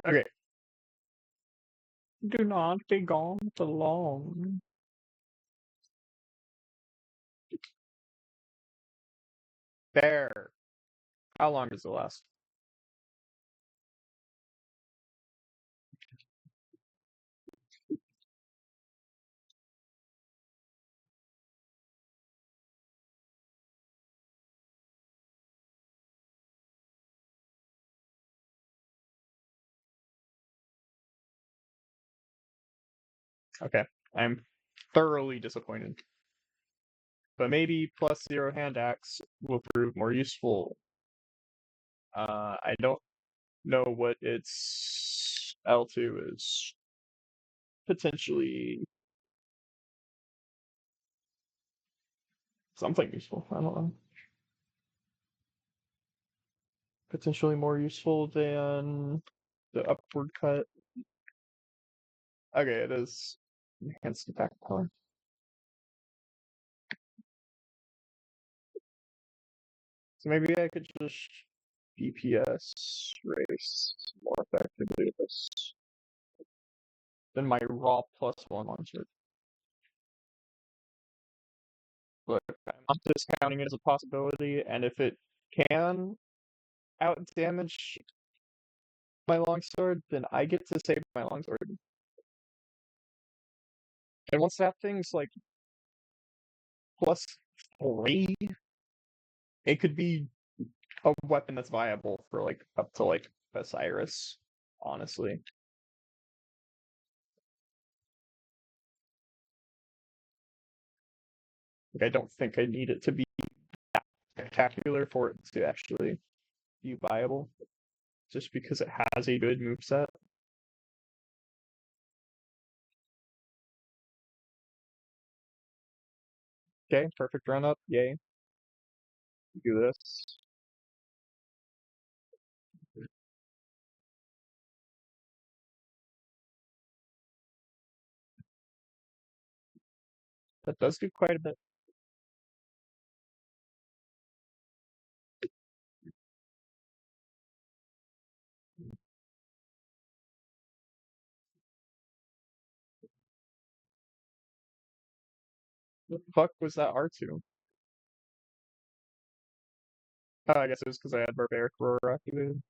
Okay. Do not be gone for long. There. How long does it last? Okay, I'm thoroughly disappointed. But maybe plus zero hand axe will prove more useful. I don't know what its L2 is. Potentially something useful. I don't know. Potentially more useful than the upward cut. Okay, it is enhanced attack power. So maybe I could just DPS race more effectively with this than my raw +1 launcher. But I'm not discounting it as a possibility, and if it can out damage my longsword, then I get to save my longsword. And once that thing's like +3, it could be a weapon that's viable for like up to like Osiris, honestly. Like, I don't think I need it to be that spectacular for it to actually be viable, just because it has a good moveset. Okay, perfect run up, yay. Do this. That does do quite a bit. What the fuck was that R2? Oh, I guess it was because I had Barbaric Roar activated.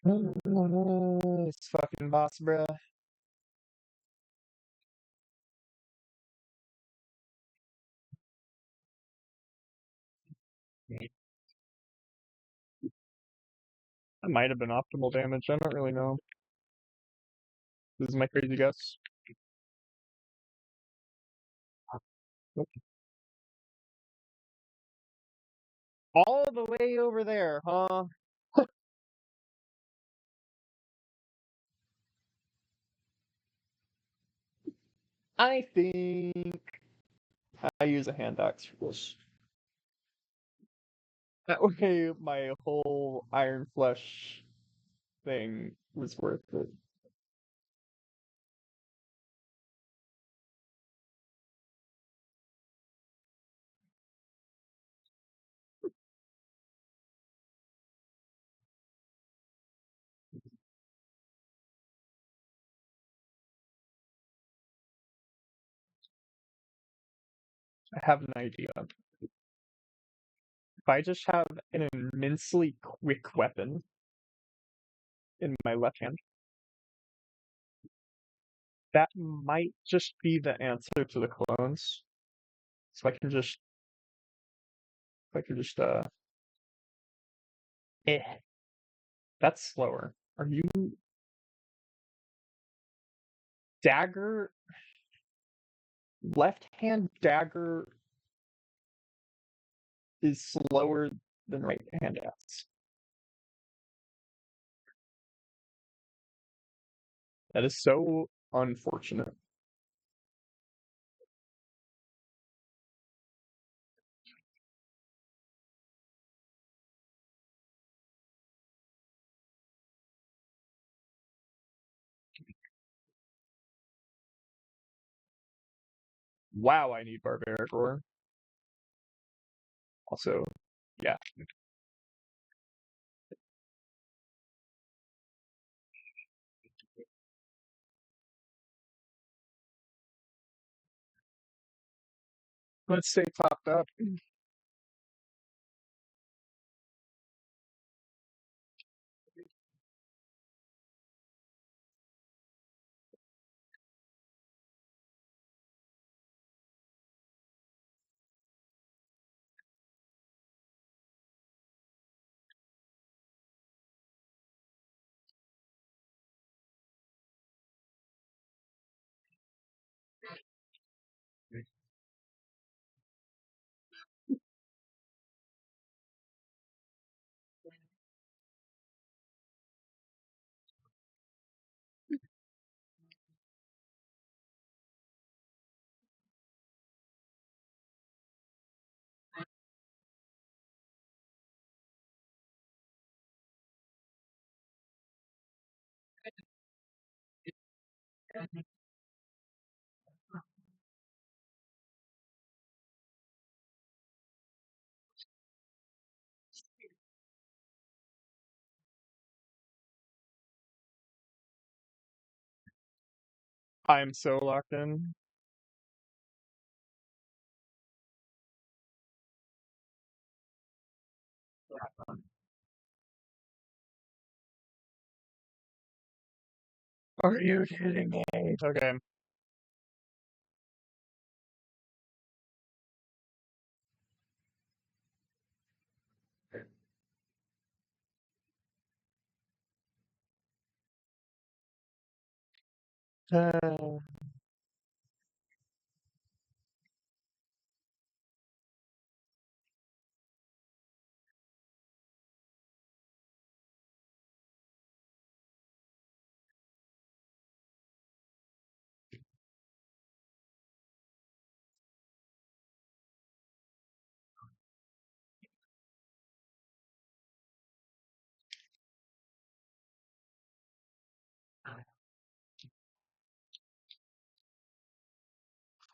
It's fucking boss, bruh. That might have been optimal damage. I don't really know. This is my crazy guess. All the way over there, huh? I think I use a hand axe for this. That way my whole Iron Flesh thing was worth it. I have an idea. If I just have an immensely quick weapon in my left hand, that might just be the answer to the clones. So I can just eh. That's slower. Are you dagger? Left hand dagger is slower than right hand axe. That is so unfortunate. Wow, I need barbaric roar. Also, yeah. Let's stay topped up. I'm so locked in. Are you kidding me? Okay. Uh,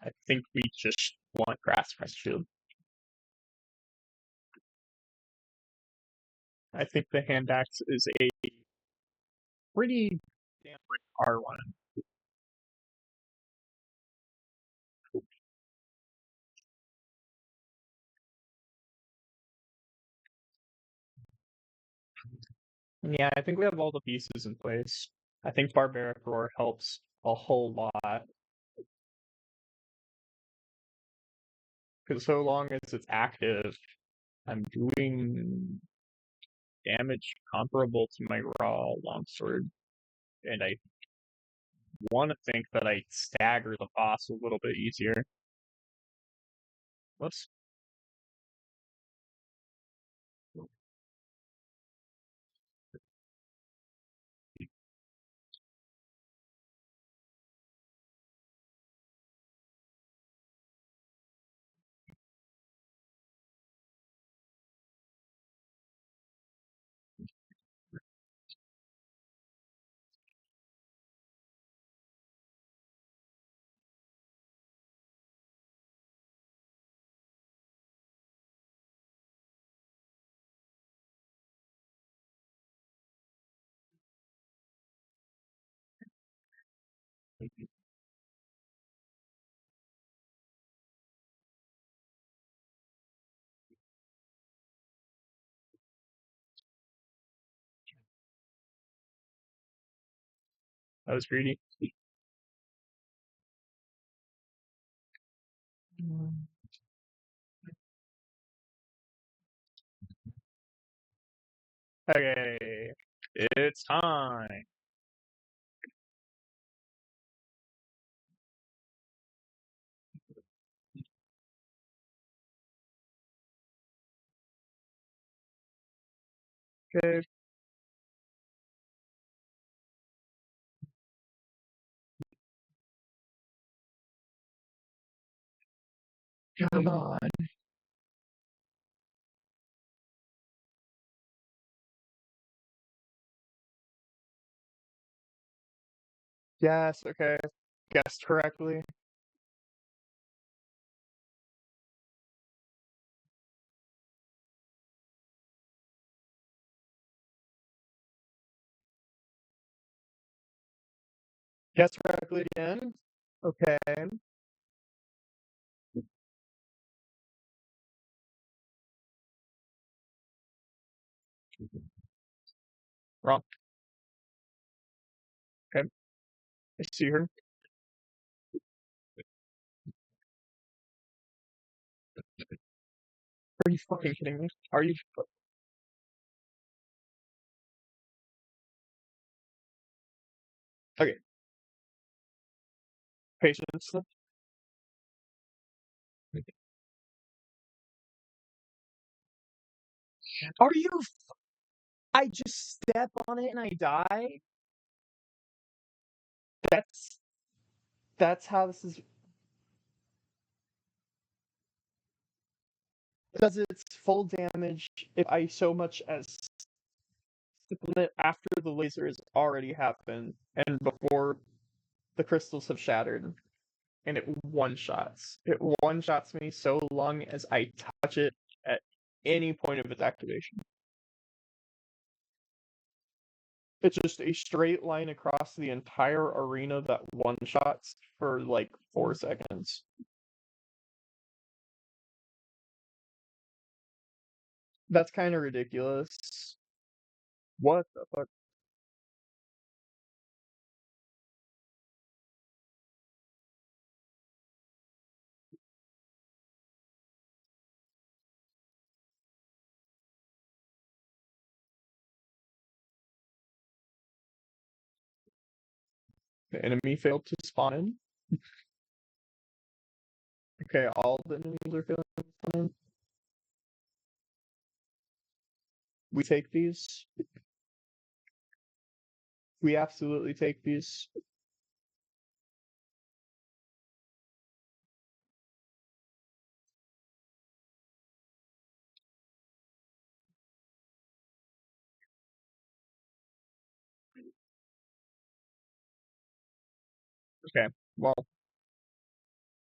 I think we just want grass press shield. I think the hand axe is a pretty damn R1. Yeah, I think we have all the pieces in place. I think Barbaric Roar helps a whole lot. Because so long as it's active, I'm doing damage comparable to my raw longsword. And I want to think that I stagger the boss a little bit easier. Whoops. That was greedy. Okay, it's time. Okay, come on. Yes, okay. Guessed correctly. Guessed correctly again. Okay. Wrong. Okay. I see her. Are you fucking kidding me? Are you? Okay. Patience. Are you? I just step on it and I die? That's that's how this is. Does its full damage if I so much as stipple it after the laser has already happened and before the crystals have shattered, and it one-shots. It one-shots me so long as I touch it at any point of its activation. It's just a straight line across the entire arena that one-shots for like 4 seconds. That's kind of ridiculous. What the fuck? The enemy failed to spawn in? Okay, all the enemies are failing to spawn in. We take these. We absolutely take these. Okay, well,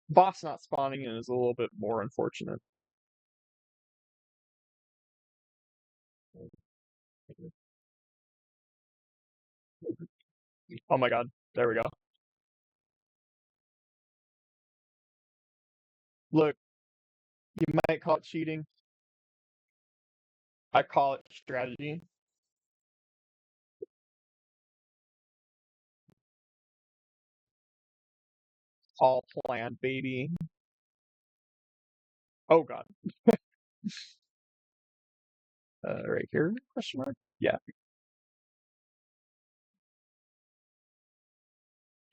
boss not spawning in is a little bit more unfortunate. Oh my god, there we go. Look, you might call it cheating. I call it strategy. All planned, baby. Oh god. Right here? Question mark? Yeah.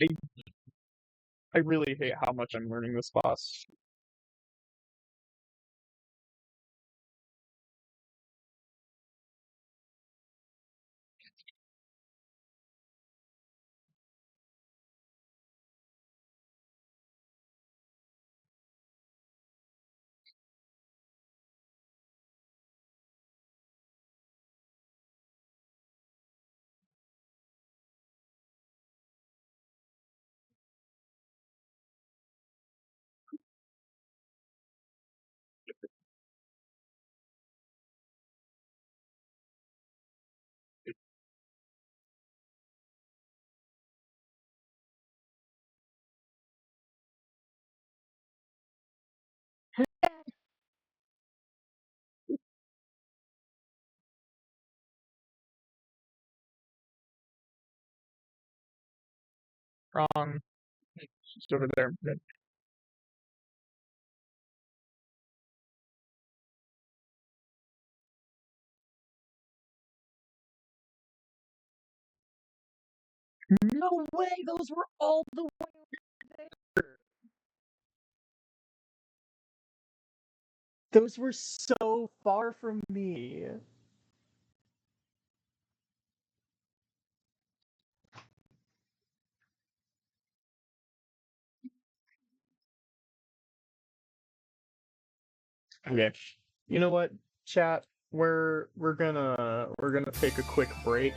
I, I really hate how much I'm learning this boss. Wrong. Just over there. Good. No way! Those were all the way there! Those were so far from me. Okay. You know what, chat? We're gonna take a quick break.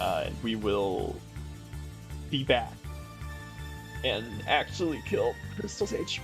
And we will be back and actually kill Crystal Sage.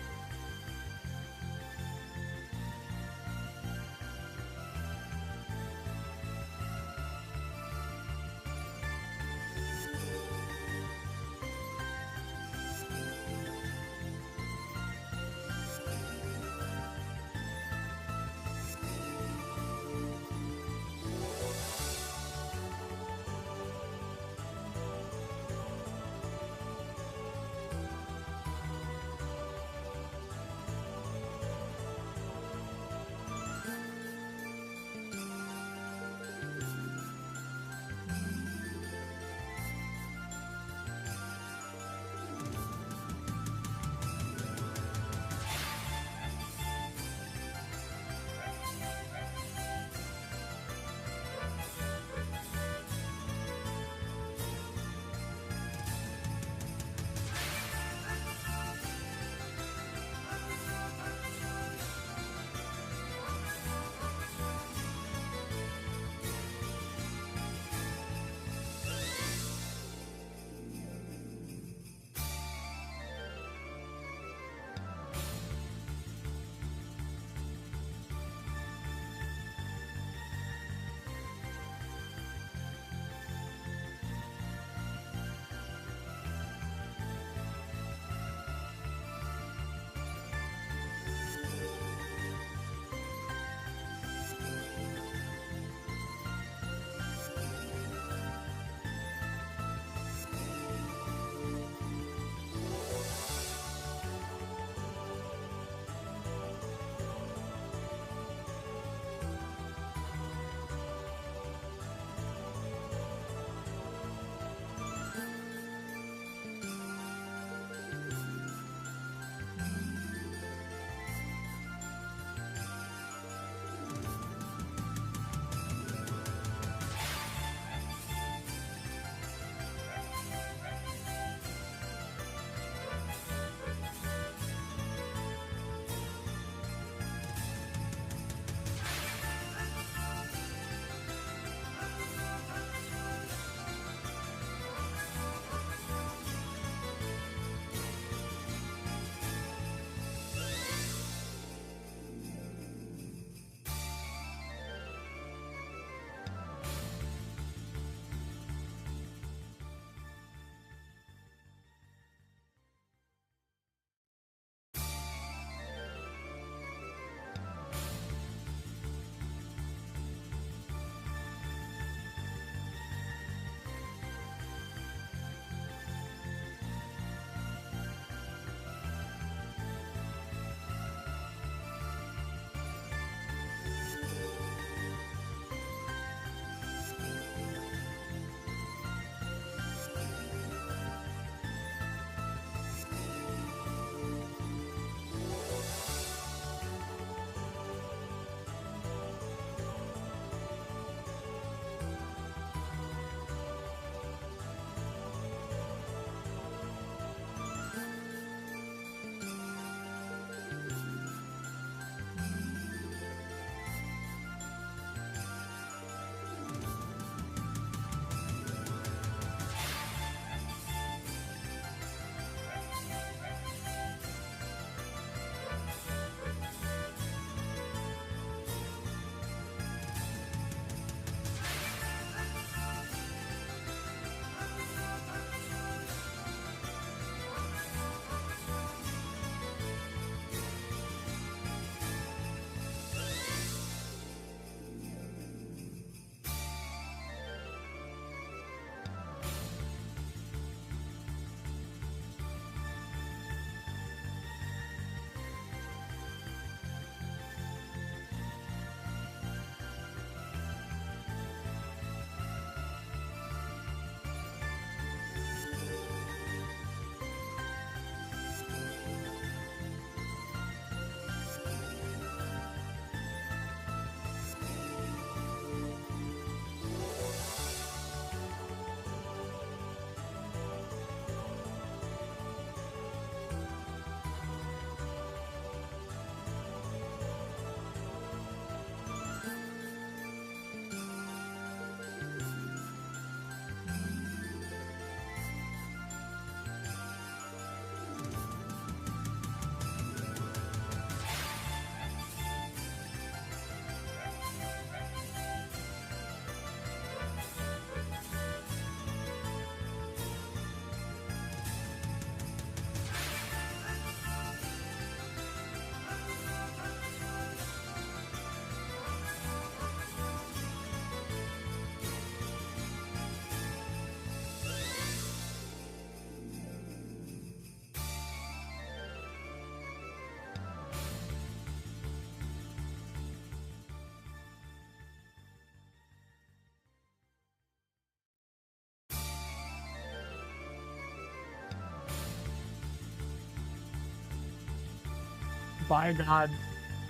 By God,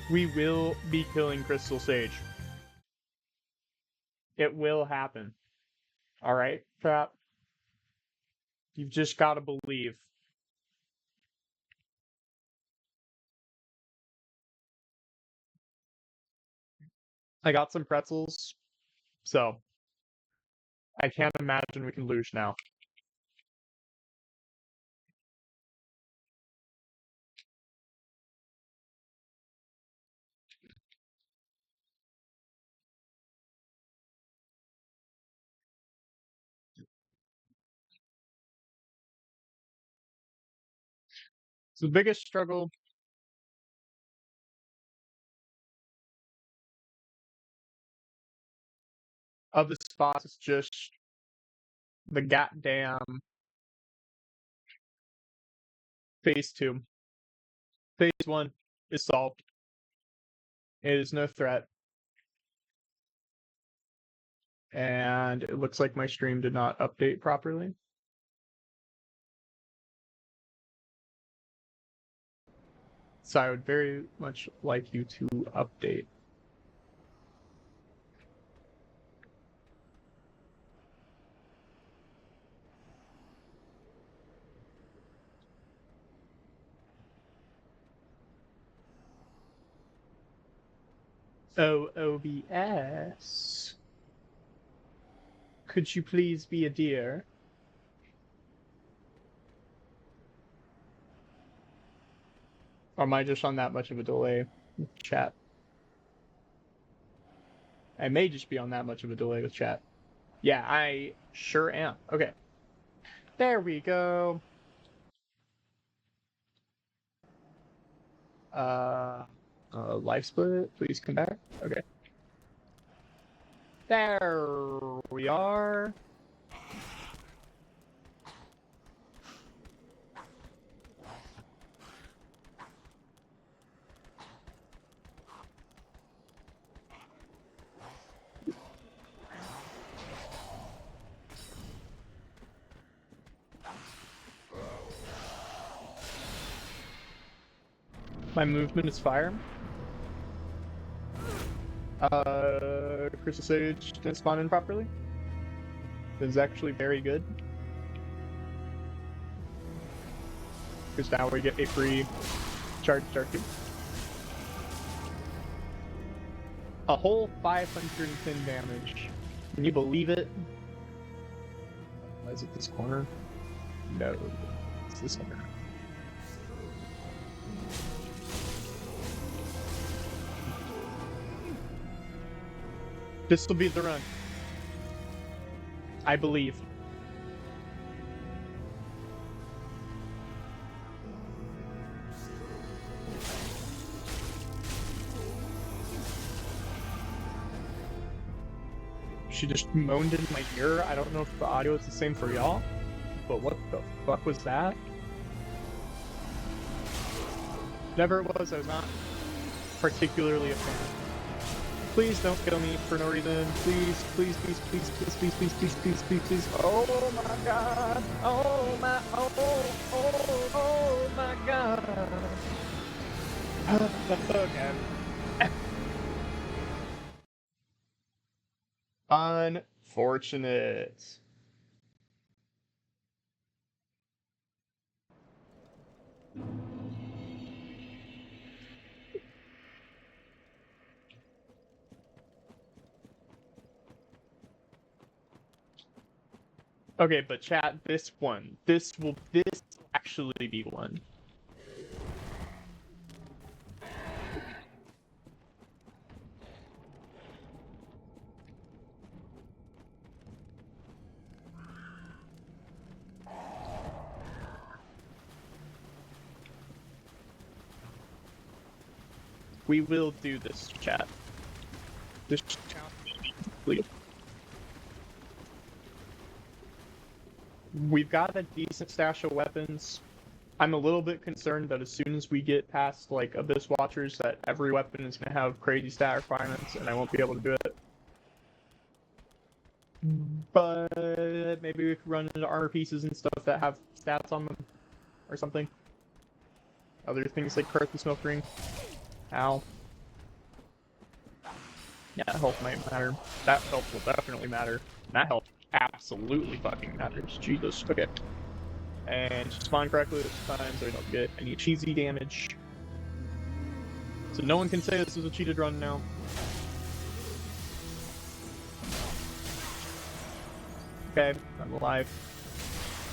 we will be killing Crystal Sage. It will happen. Alright, chat? You've just gotta believe. I got some pretzels, so I can't imagine we can lose now. So the biggest struggle of the spots is just the goddamn phase 2. Phase 1 is solved. It is no threat. And it looks like my stream did not update properly. So I would very much like you to update. OBS. Could you please be a dear? Or am I just on that much of a delay? Chat. I may just be on that much of a delay with chat. Yeah, I sure am. Okay. There we go. Life split, please come back. Okay. There we are. My movement is fire. Crystal Sage didn't spawn in properly. This is actually very good. Because now we get a free charge Darky. A whole 510 damage. Can you believe it? Is it this corner? No, it's this corner. This will be the run. I believe. She just moaned in my ear. I don't know if the audio is the same for y'all, but what the fuck was that? Whatever it was, I was not particularly a fan. Please don't kill me for no reason. Please, please, please, please, please, please, please, please, please, please, please. Oh my god. Oh my, oh my god. Okay. Unfortunate. Okay, but chat, this will actually be one. We will do this, chat. This challenge will be complete. We've got a decent stash of weapons. I'm a little bit concerned that as soon as we get past, like, Abyss Watchers, that every weapon is going to have crazy stat requirements, and I won't be able to do it. But maybe we could run into armor pieces and stuff that have stats on them, or something. other things like Karthus Smoke Ring. Ow. Yeah, health might matter. That health will definitely matter. That health absolutely fucking matters. Jesus. Okay. And spawn correctly this time so I don't get any cheesy damage. So no one can say this is a cheated run now. Okay, I'm alive.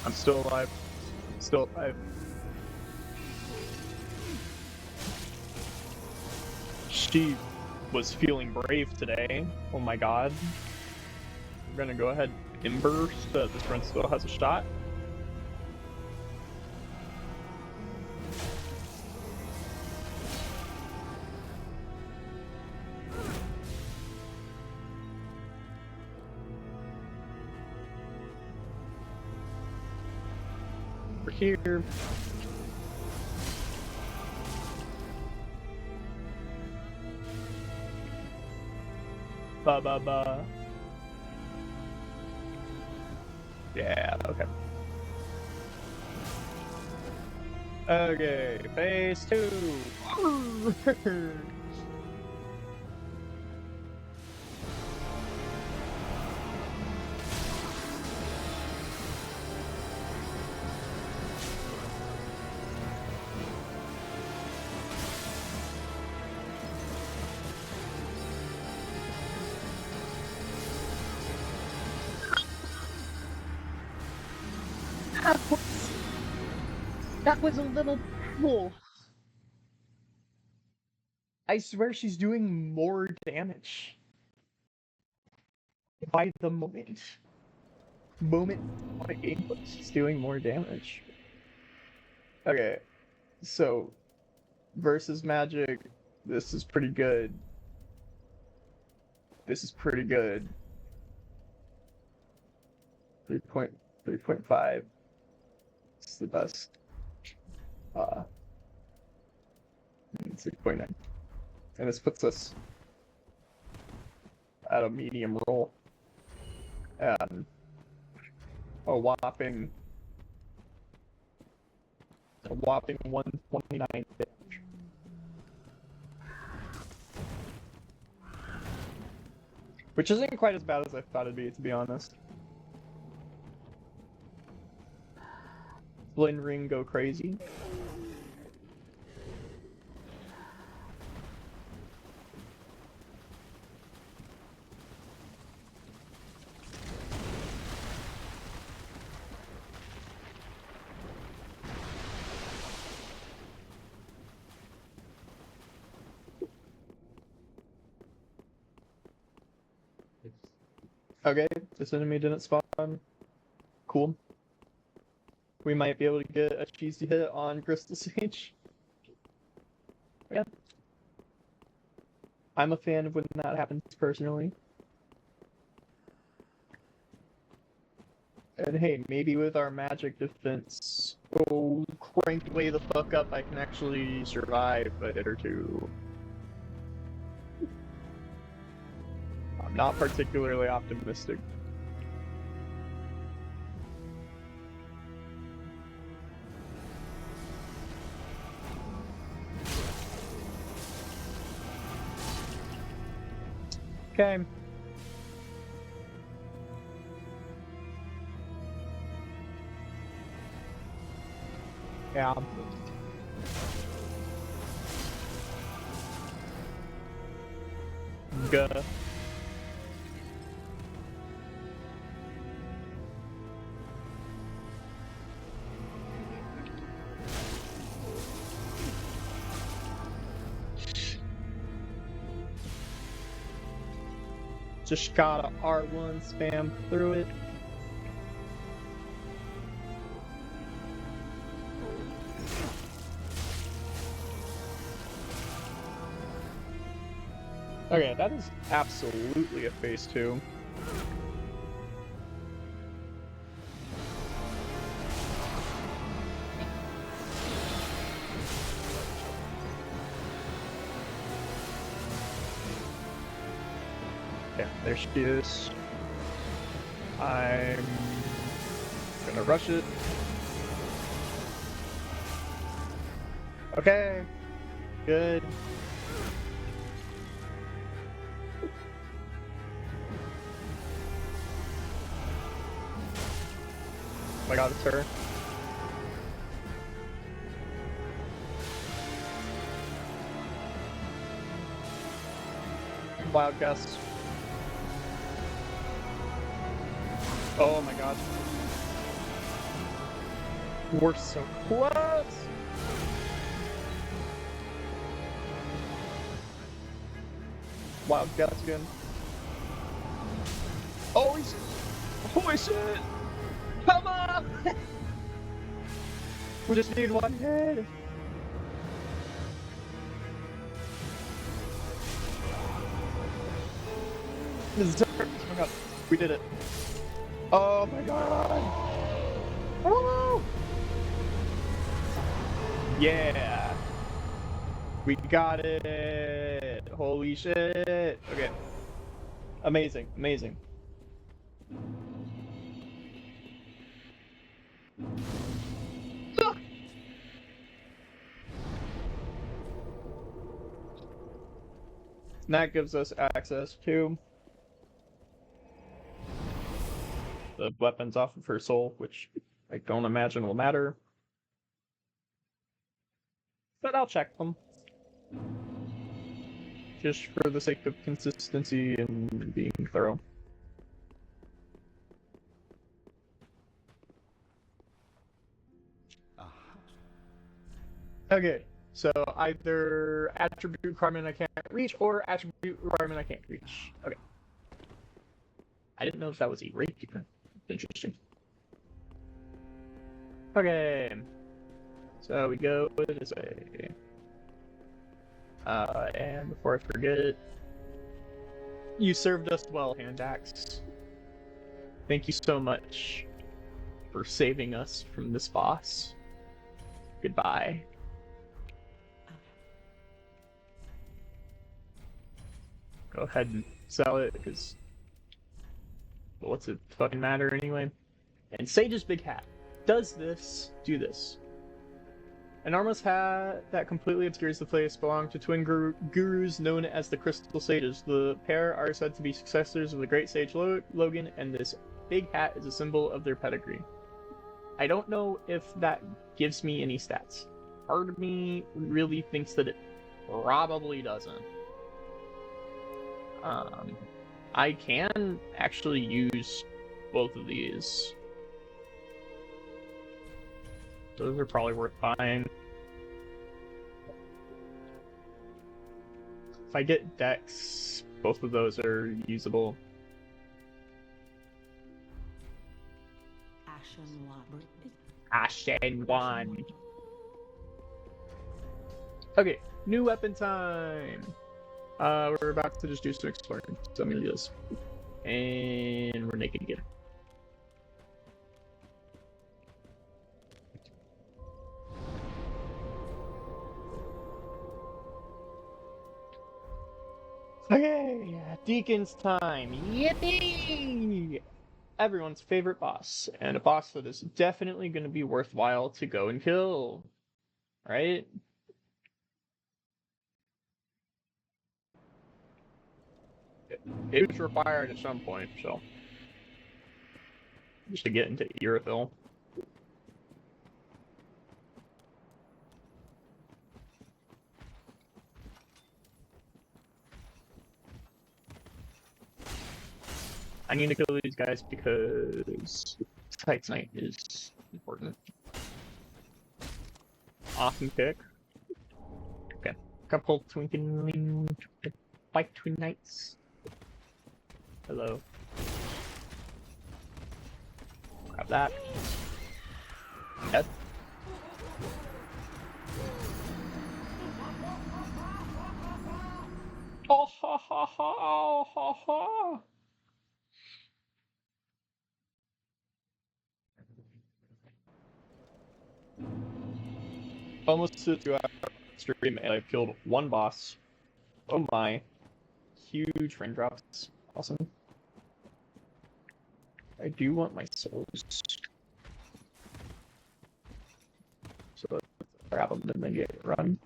I'm still alive. I'm still alive. She was feeling brave today. Oh my god. I'm gonna go ahead and Ember so that this run still has a shot. Over here. Ba ba ba. Yeah, okay. Okay, phase 2. That was a little cool. I swear she's doing more damage. By the moment on a gameplay, she's doing more damage. Okay, so versus Magic, this is pretty good. This is pretty good. 3.5. It's the best. 6.9. And this puts us at a medium roll. And a whopping 129 damage. Which isn't quite as bad as I thought it'd be, to be honest. Flynn Ring go crazy. Okay, this enemy didn't spawn. Cool. We might be able to get a cheesy hit on Crystal Sage. Yeah. I'm a fan of when that happens personally. And hey, maybe with our magic defense, cranked way the fuck up, I can actually survive a hit or two. I'm not particularly optimistic. Okay. Yeah. Gah. Just gotta R1 spam through it. Okay, that is absolutely a phase 2. Yeah, there she is. I'm gonna rush it. Okay. Good. Oh my god, it's her. Wild guess. Oh my god. We're so close! Wild guess again. Holy shit! Holy shit! Come on! We just need one hit! This is oh my god, we did it. Oh my god! Oh! Yeah! We got it! Holy shit! Okay. Amazing, amazing. And that gives us access to the weapons off of her soul, which I don't imagine will matter. But I'll check them. Just for the sake of consistency and being thorough. Okay, so either attribute requirement I can't reach or attribute requirement I can't reach. Okay. I didn't know if that was irregular. Interesting. Okay. So we go this way. And before I forget, you served us well, Hand Axe. Thank you so much for saving us from this boss. Goodbye. Go ahead and sell it, because what's it fucking matter anyway? And Sage's big hat. Does this do this? An armless hat that completely obscures the face belonged to twin gurus known as the Crystal Sages. The pair are said to be successors of the great sage Logan, and this big hat is a symbol of their pedigree. I don't know if that gives me any stats. Part of me really thinks that it probably doesn't. I can actually use both of these. Those are probably worth buying. If I get Dex, both of those are usable. Ashen one. Okay, new weapon time. We're about to just do some exploring, so I'm gonna do this. And we're naked again. Okay, Deacon's time. Yippee! Everyone's favorite boss, and a boss that is definitely going to be worthwhile to go and kill. Right? It was required at some point, so. Just to get into Urethil. I need to kill these guys because Titanite is important. Awesome pick. Okay. Couple twinkling bike twin knights. Hello. Grab that. Dead. Oh ha ha ha oh ha ha. Almost to 2 hour stream and I've killed one boss. Oh my. Huge raindrops. Awesome. I do want my souls. So grab them and then get run.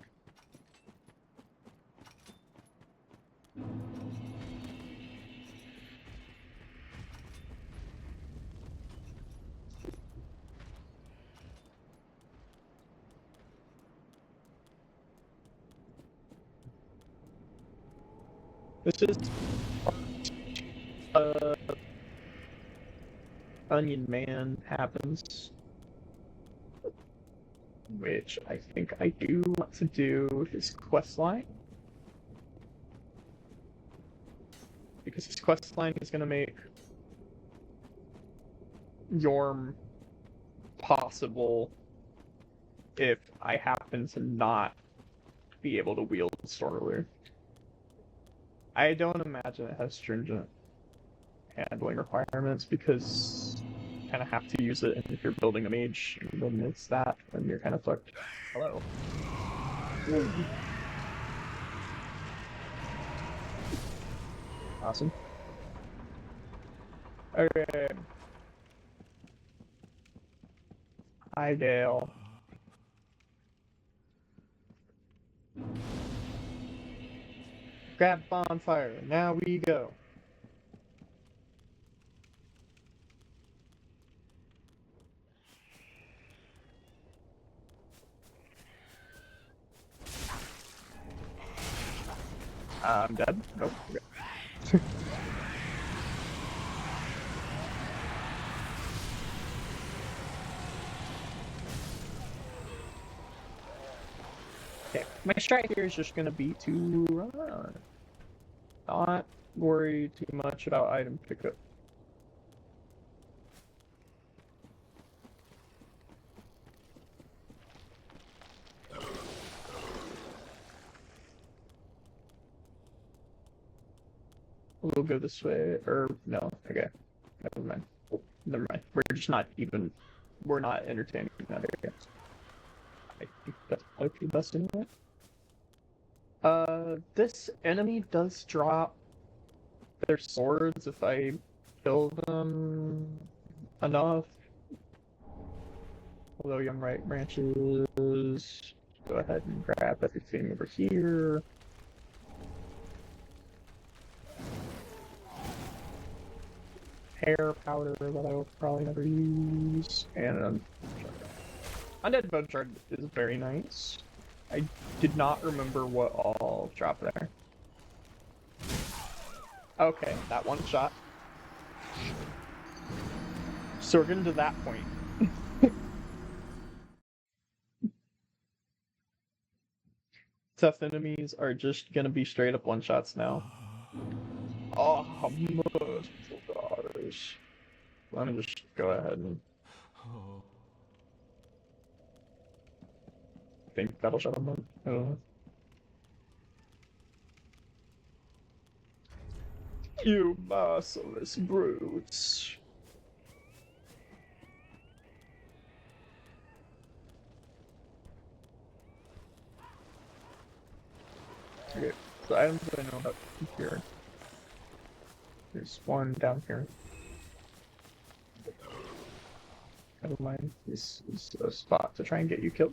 This is Onion Man happens, which I think I do want to do his quest line, because his quest line is going to make Yorm possible if I happen to not be able to wield Stormruler. I don't imagine it has stringent handling requirements because you kind of have to use it, and if you're building a mage and then it's that, then you're kind of fucked. Hello. Awesome. Okay. Hi, Dale. Grab bonfire. Now we go. I'm dead. Nope. Okay. Okay, my strat here is just gonna be to run. Not worry too much about item pickup. We'll go this way, or no, okay. Never mind. Never mind. We're not entertaining that area. I think that's probably the best anyway. This enemy does drop their swords if I kill them enough. Although young right branches, go ahead and grab everything over here. Hair powder that I will probably never use, and Undead Bone Shard is very nice. I did not remember what all dropped there. Okay, that one shot. So we're getting to that point. Tough enemies are just gonna be straight up one shots now. Oh, merciful gosh. Let me just go ahead and think that'll shut them up. I don't know. You merciless brutes. Okay, so items that I know about here. There's one down here. Never mind, this is a spot to try and get you killed.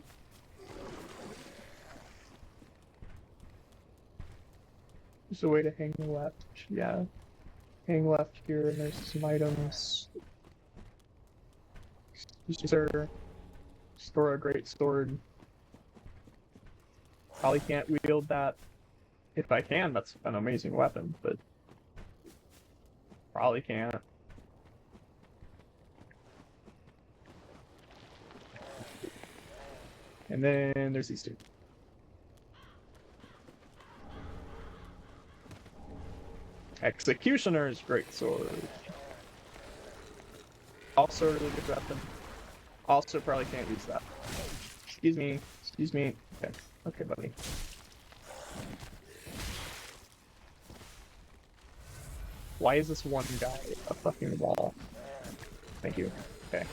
There's a way to hang left, yeah. Hang left here, and there's some items. Sir, store a great sword. Probably can't wield that. If I can, that's an amazing weapon, but probably can't. And then there's these two. Executioner's greatsword. Also a really good weapon. Also probably can't use that. Excuse me. Excuse me. Okay. Okay, buddy. Why is this one guy a fucking wall? Thank you. Okay.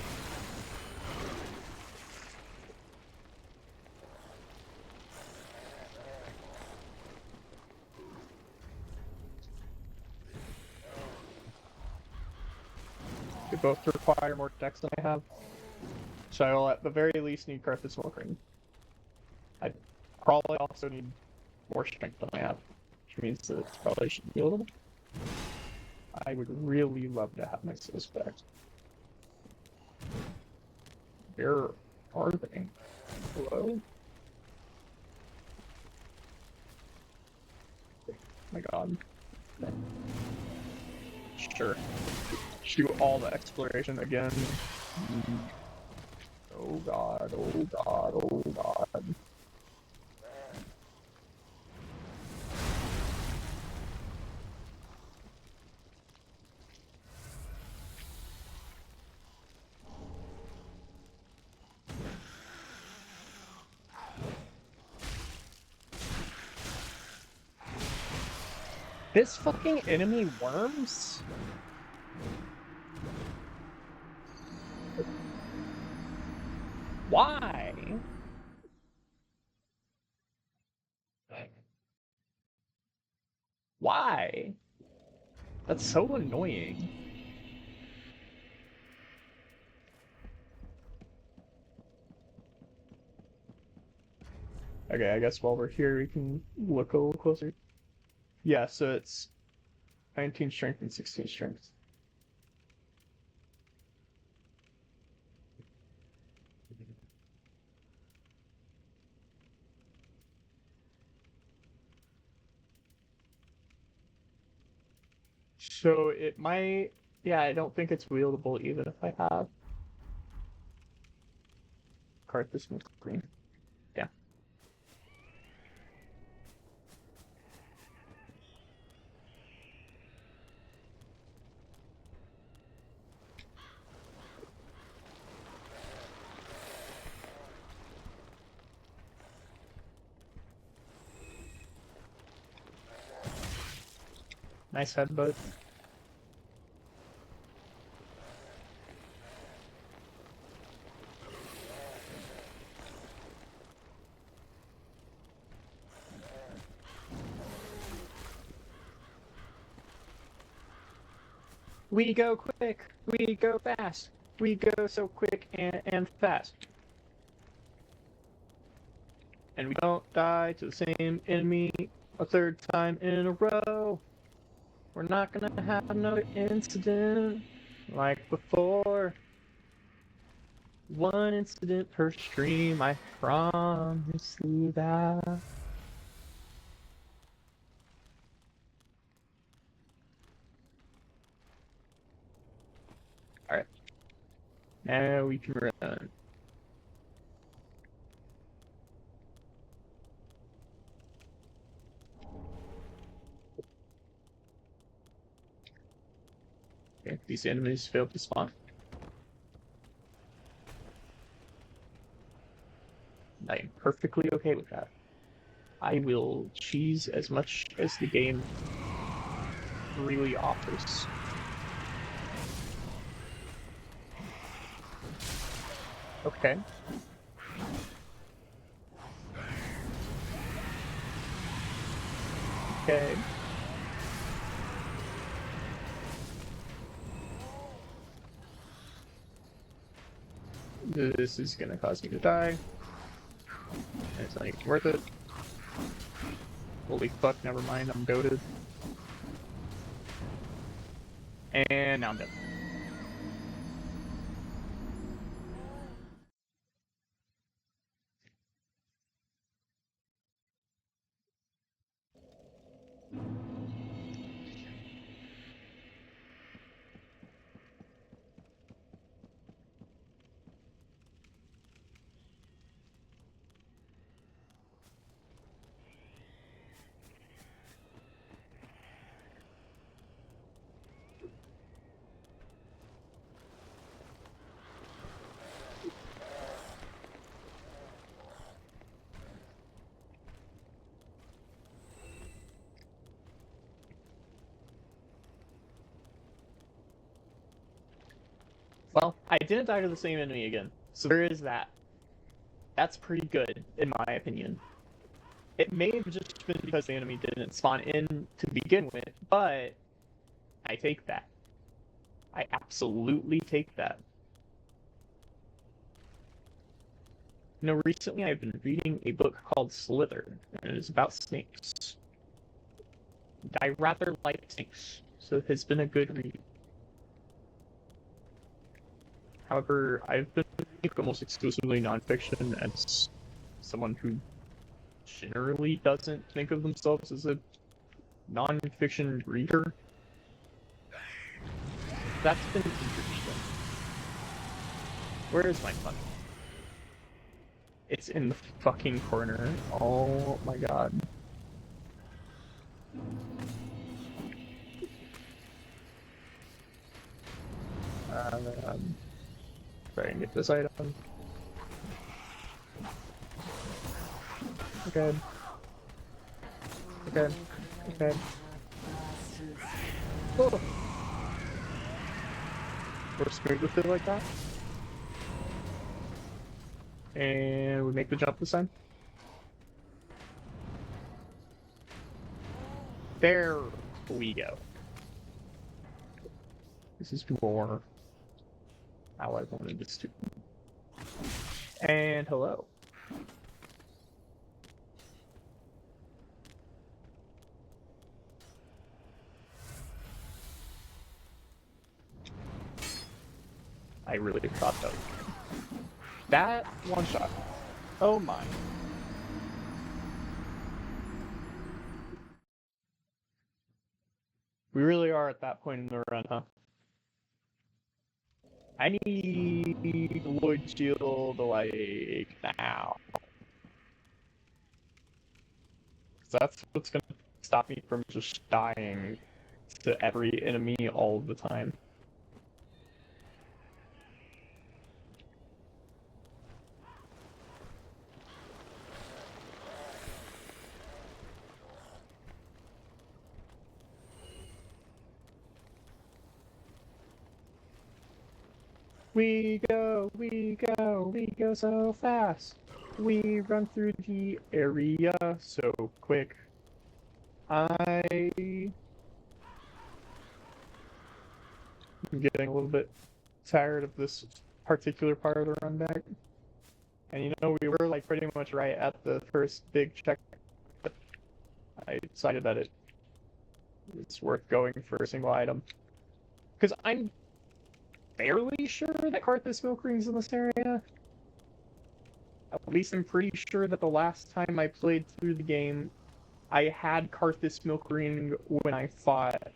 They both require more dex than I have. So I will at the very least need Carthus Ring. I probably also need more strength than I have, which means that it probably should be a little. I would really love to have my skills back. Where are they? Hello? Oh my god. Sure. Do all the exploration again. Oh god, oh god, oh god. This fucking enemy worms? Why? Why? That's so annoying. Okay, I guess while we're here, we can look a little closer. Yeah, so it's 19 strength and 16 strength. So it might... Yeah, I don't think it's wieldable even if I have Karthus and Green. Yeah. Nice headbutt. We go quick, we go fast, we go so quick and fast. And we don't die to the same enemy a third time in a row. We're not gonna have another incident like before. One incident per stream, I promise you that. Alright. Now we can run. Okay, these enemies failed to spawn. I am perfectly okay with that. I will cheese as much as the game really offers. Okay. Okay. This is gonna cause me to die. And it's not even worth it. Holy fuck, never mind, I'm goated. And now I'm dead. Well, I didn't die to the same enemy again, so there is that. That's pretty good, in my opinion. It may have just been because the enemy didn't spawn in to begin with, but I take that. I absolutely take that. Recently I've been reading a book called Slither, and it is about snakes. I rather like snakes, so it has been a good read. However, I've been reading almost exclusively nonfiction as someone who generally doesn't think of themselves as a nonfiction reader. That's been interesting. Where is my money? It's in the fucking corner. Oh my god. Try and get this item. Okay. Okay. Okay. Oh. We're smooth with it like that. And we make the jump this time. There we go. This is more how I wanted this to. And hello. I really thought that one shot. Oh my. We really are at that point in the run, huh? I need Lloyd Shield like now. That's what's gonna stop me from just dying to every enemy all the time. We go so fast. We run through the area so quick. I'm getting a little bit tired of this particular part of the run back. And we were like pretty much right at the first big check, but I decided that it's worth going for a single item. Because I'm fairly sure that Karthus Milk Ring's in this area. At least I'm pretty sure that the last time I played through the game, I had Karthus Milk Ring when I fought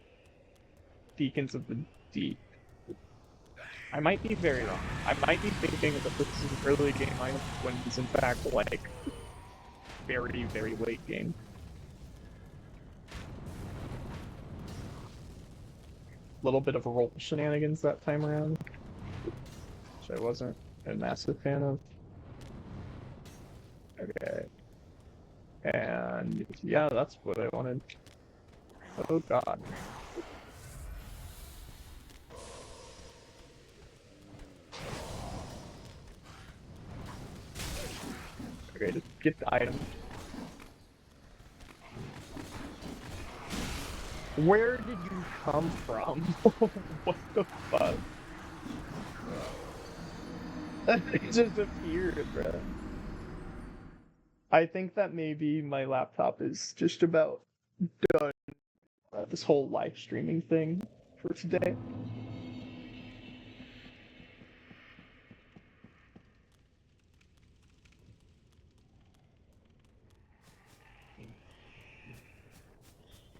Deacons of the Deep. I might be very wrong. I might be thinking that this is an early game item when it's in fact like very, very late game. Little bit of roll shenanigans that time around, which I wasn't a massive fan of. Okay. And yeah, that's what I wanted. Oh god. Okay, just get the item. Where did you come from? What the fuck? It just appeared, bro. I think that maybe my laptop is just about done this whole live streaming thing for today.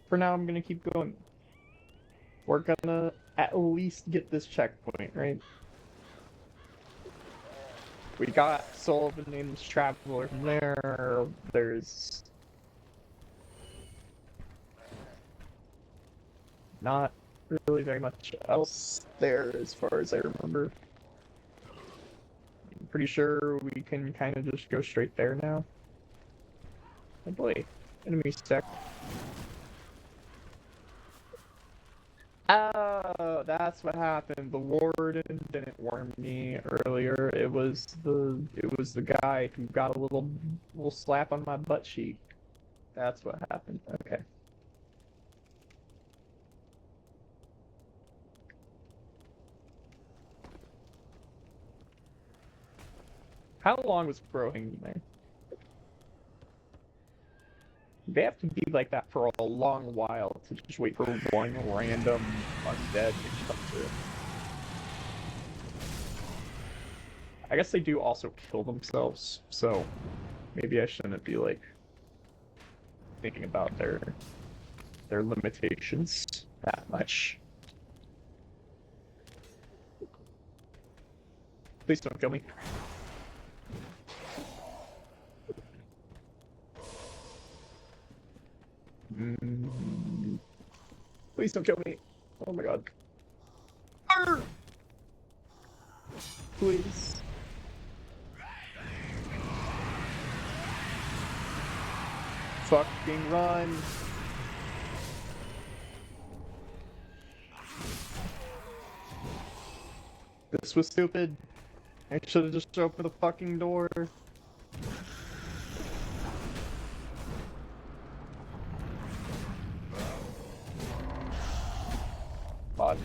For now, I'm gonna keep going. We're gonna at least get this checkpoint, right? We got Sullivan Name's Traveler from there. There's not really very much else there as far as I remember. I'm pretty sure we can kind of just go straight there now. Oh boy, enemy stack. Oh, that's what happened. The warden didn't warn me earlier. It was the guy who got a little slap on my butt cheek. That's what happened. Okay. How long was Crow hanging there? They have to be like that for a long while to just wait for one random undead to come through. I guess they do also kill themselves, so maybe I shouldn't be like thinking about their limitations that much. Please don't kill me. Please don't kill me. Oh my god. Arr! Please. Fucking run. This was stupid. I should have just opened the fucking door. Come on.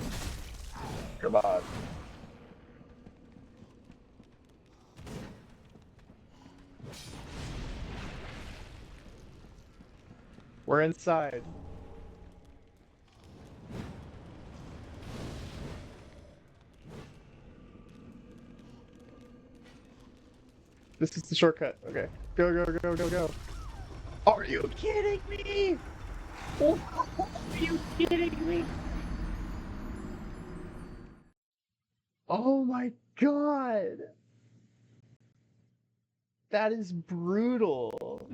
Come on. We're inside. This is the shortcut. Okay. Go, go, go, go, go. Are you kidding me? Oh, are you kidding me? Oh my god. That is brutal.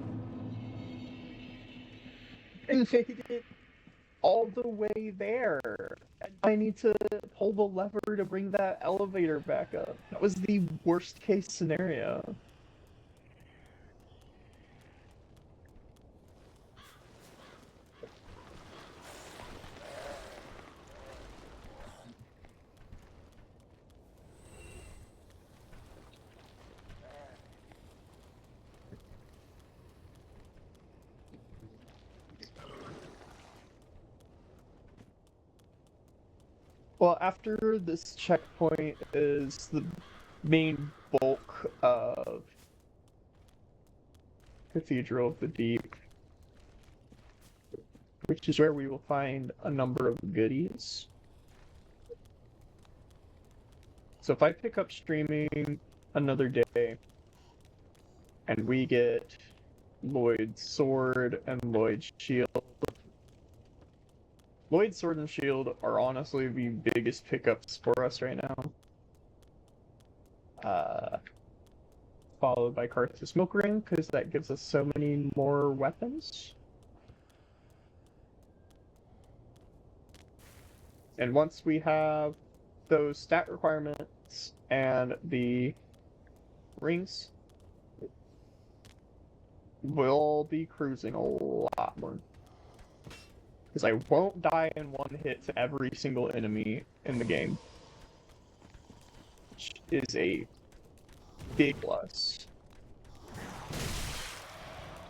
And they did it all the way there. And I need to pull the lever to bring that elevator back up. That was the worst case scenario. Well, after this checkpoint is the main bulk of Cathedral of the Deep, which is where we will find a number of goodies. So if I pick up streaming another day, and we get Lloyd's sword and Lloyd's shield. Lloyd's sword and shield are honestly the biggest pickups for us right now. Followed by Karth's Smoke Ring, because that gives us so many more weapons. And once we have those stat requirements and the rings, we'll be cruising a lot more. Because I won't die in one hit to every single enemy in the game. Which is a big plus.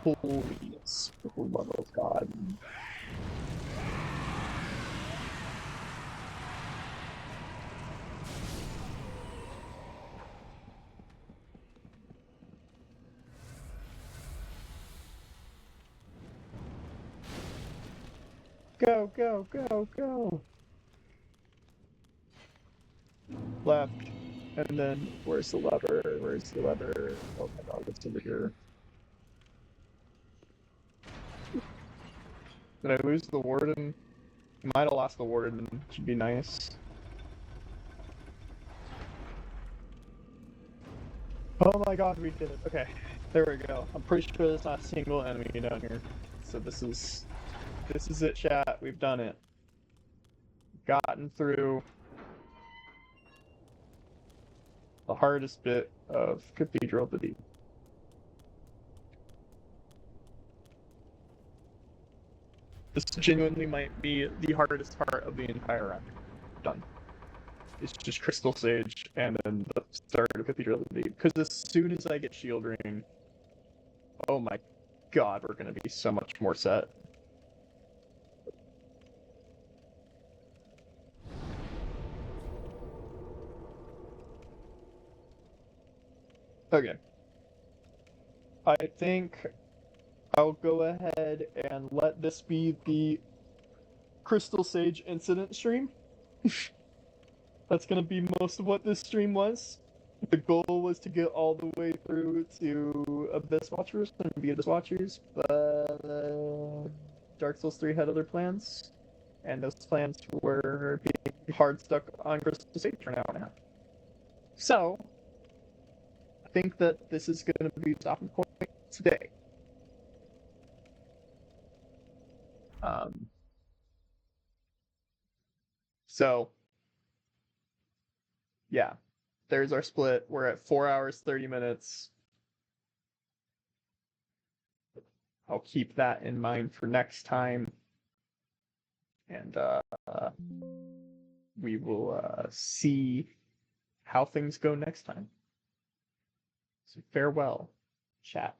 Please, for the love of God. Go, go, go, go! Left. And then, where's the lever? Where's the lever? Oh my god, it's over here. Did I lose the warden? Might have lost the warden, should be nice. Oh my god, we did it. Okay, there we go. I'm pretty sure there's not a single enemy down here. So this is it, chat. We've done it. Gotten through the hardest bit of Cathedral of the Deep. This genuinely might be the hardest part of the entire round. Done. It's just Crystal Sage and then the start of Cathedral of the Deep. Because as soon as I get Shield Ring, oh my god, we're gonna be so much more set. Okay. I think I'll go ahead and let this be the Crystal Sage incident stream. That's gonna be most of what this stream was. The goal was to get all the way through to Abyss Watchers and be Abyss Watchers, but Dark Souls 3 had other plans, and those plans were being hard stuck on Crystal Sage for an hour and a half. So, I think that this is going to be the stopping point today. Um, so, yeah, there's our split. We're at 4 hours, 30 minutes. I'll keep that in mind for next time. And we will see how things go next time. So farewell, chat.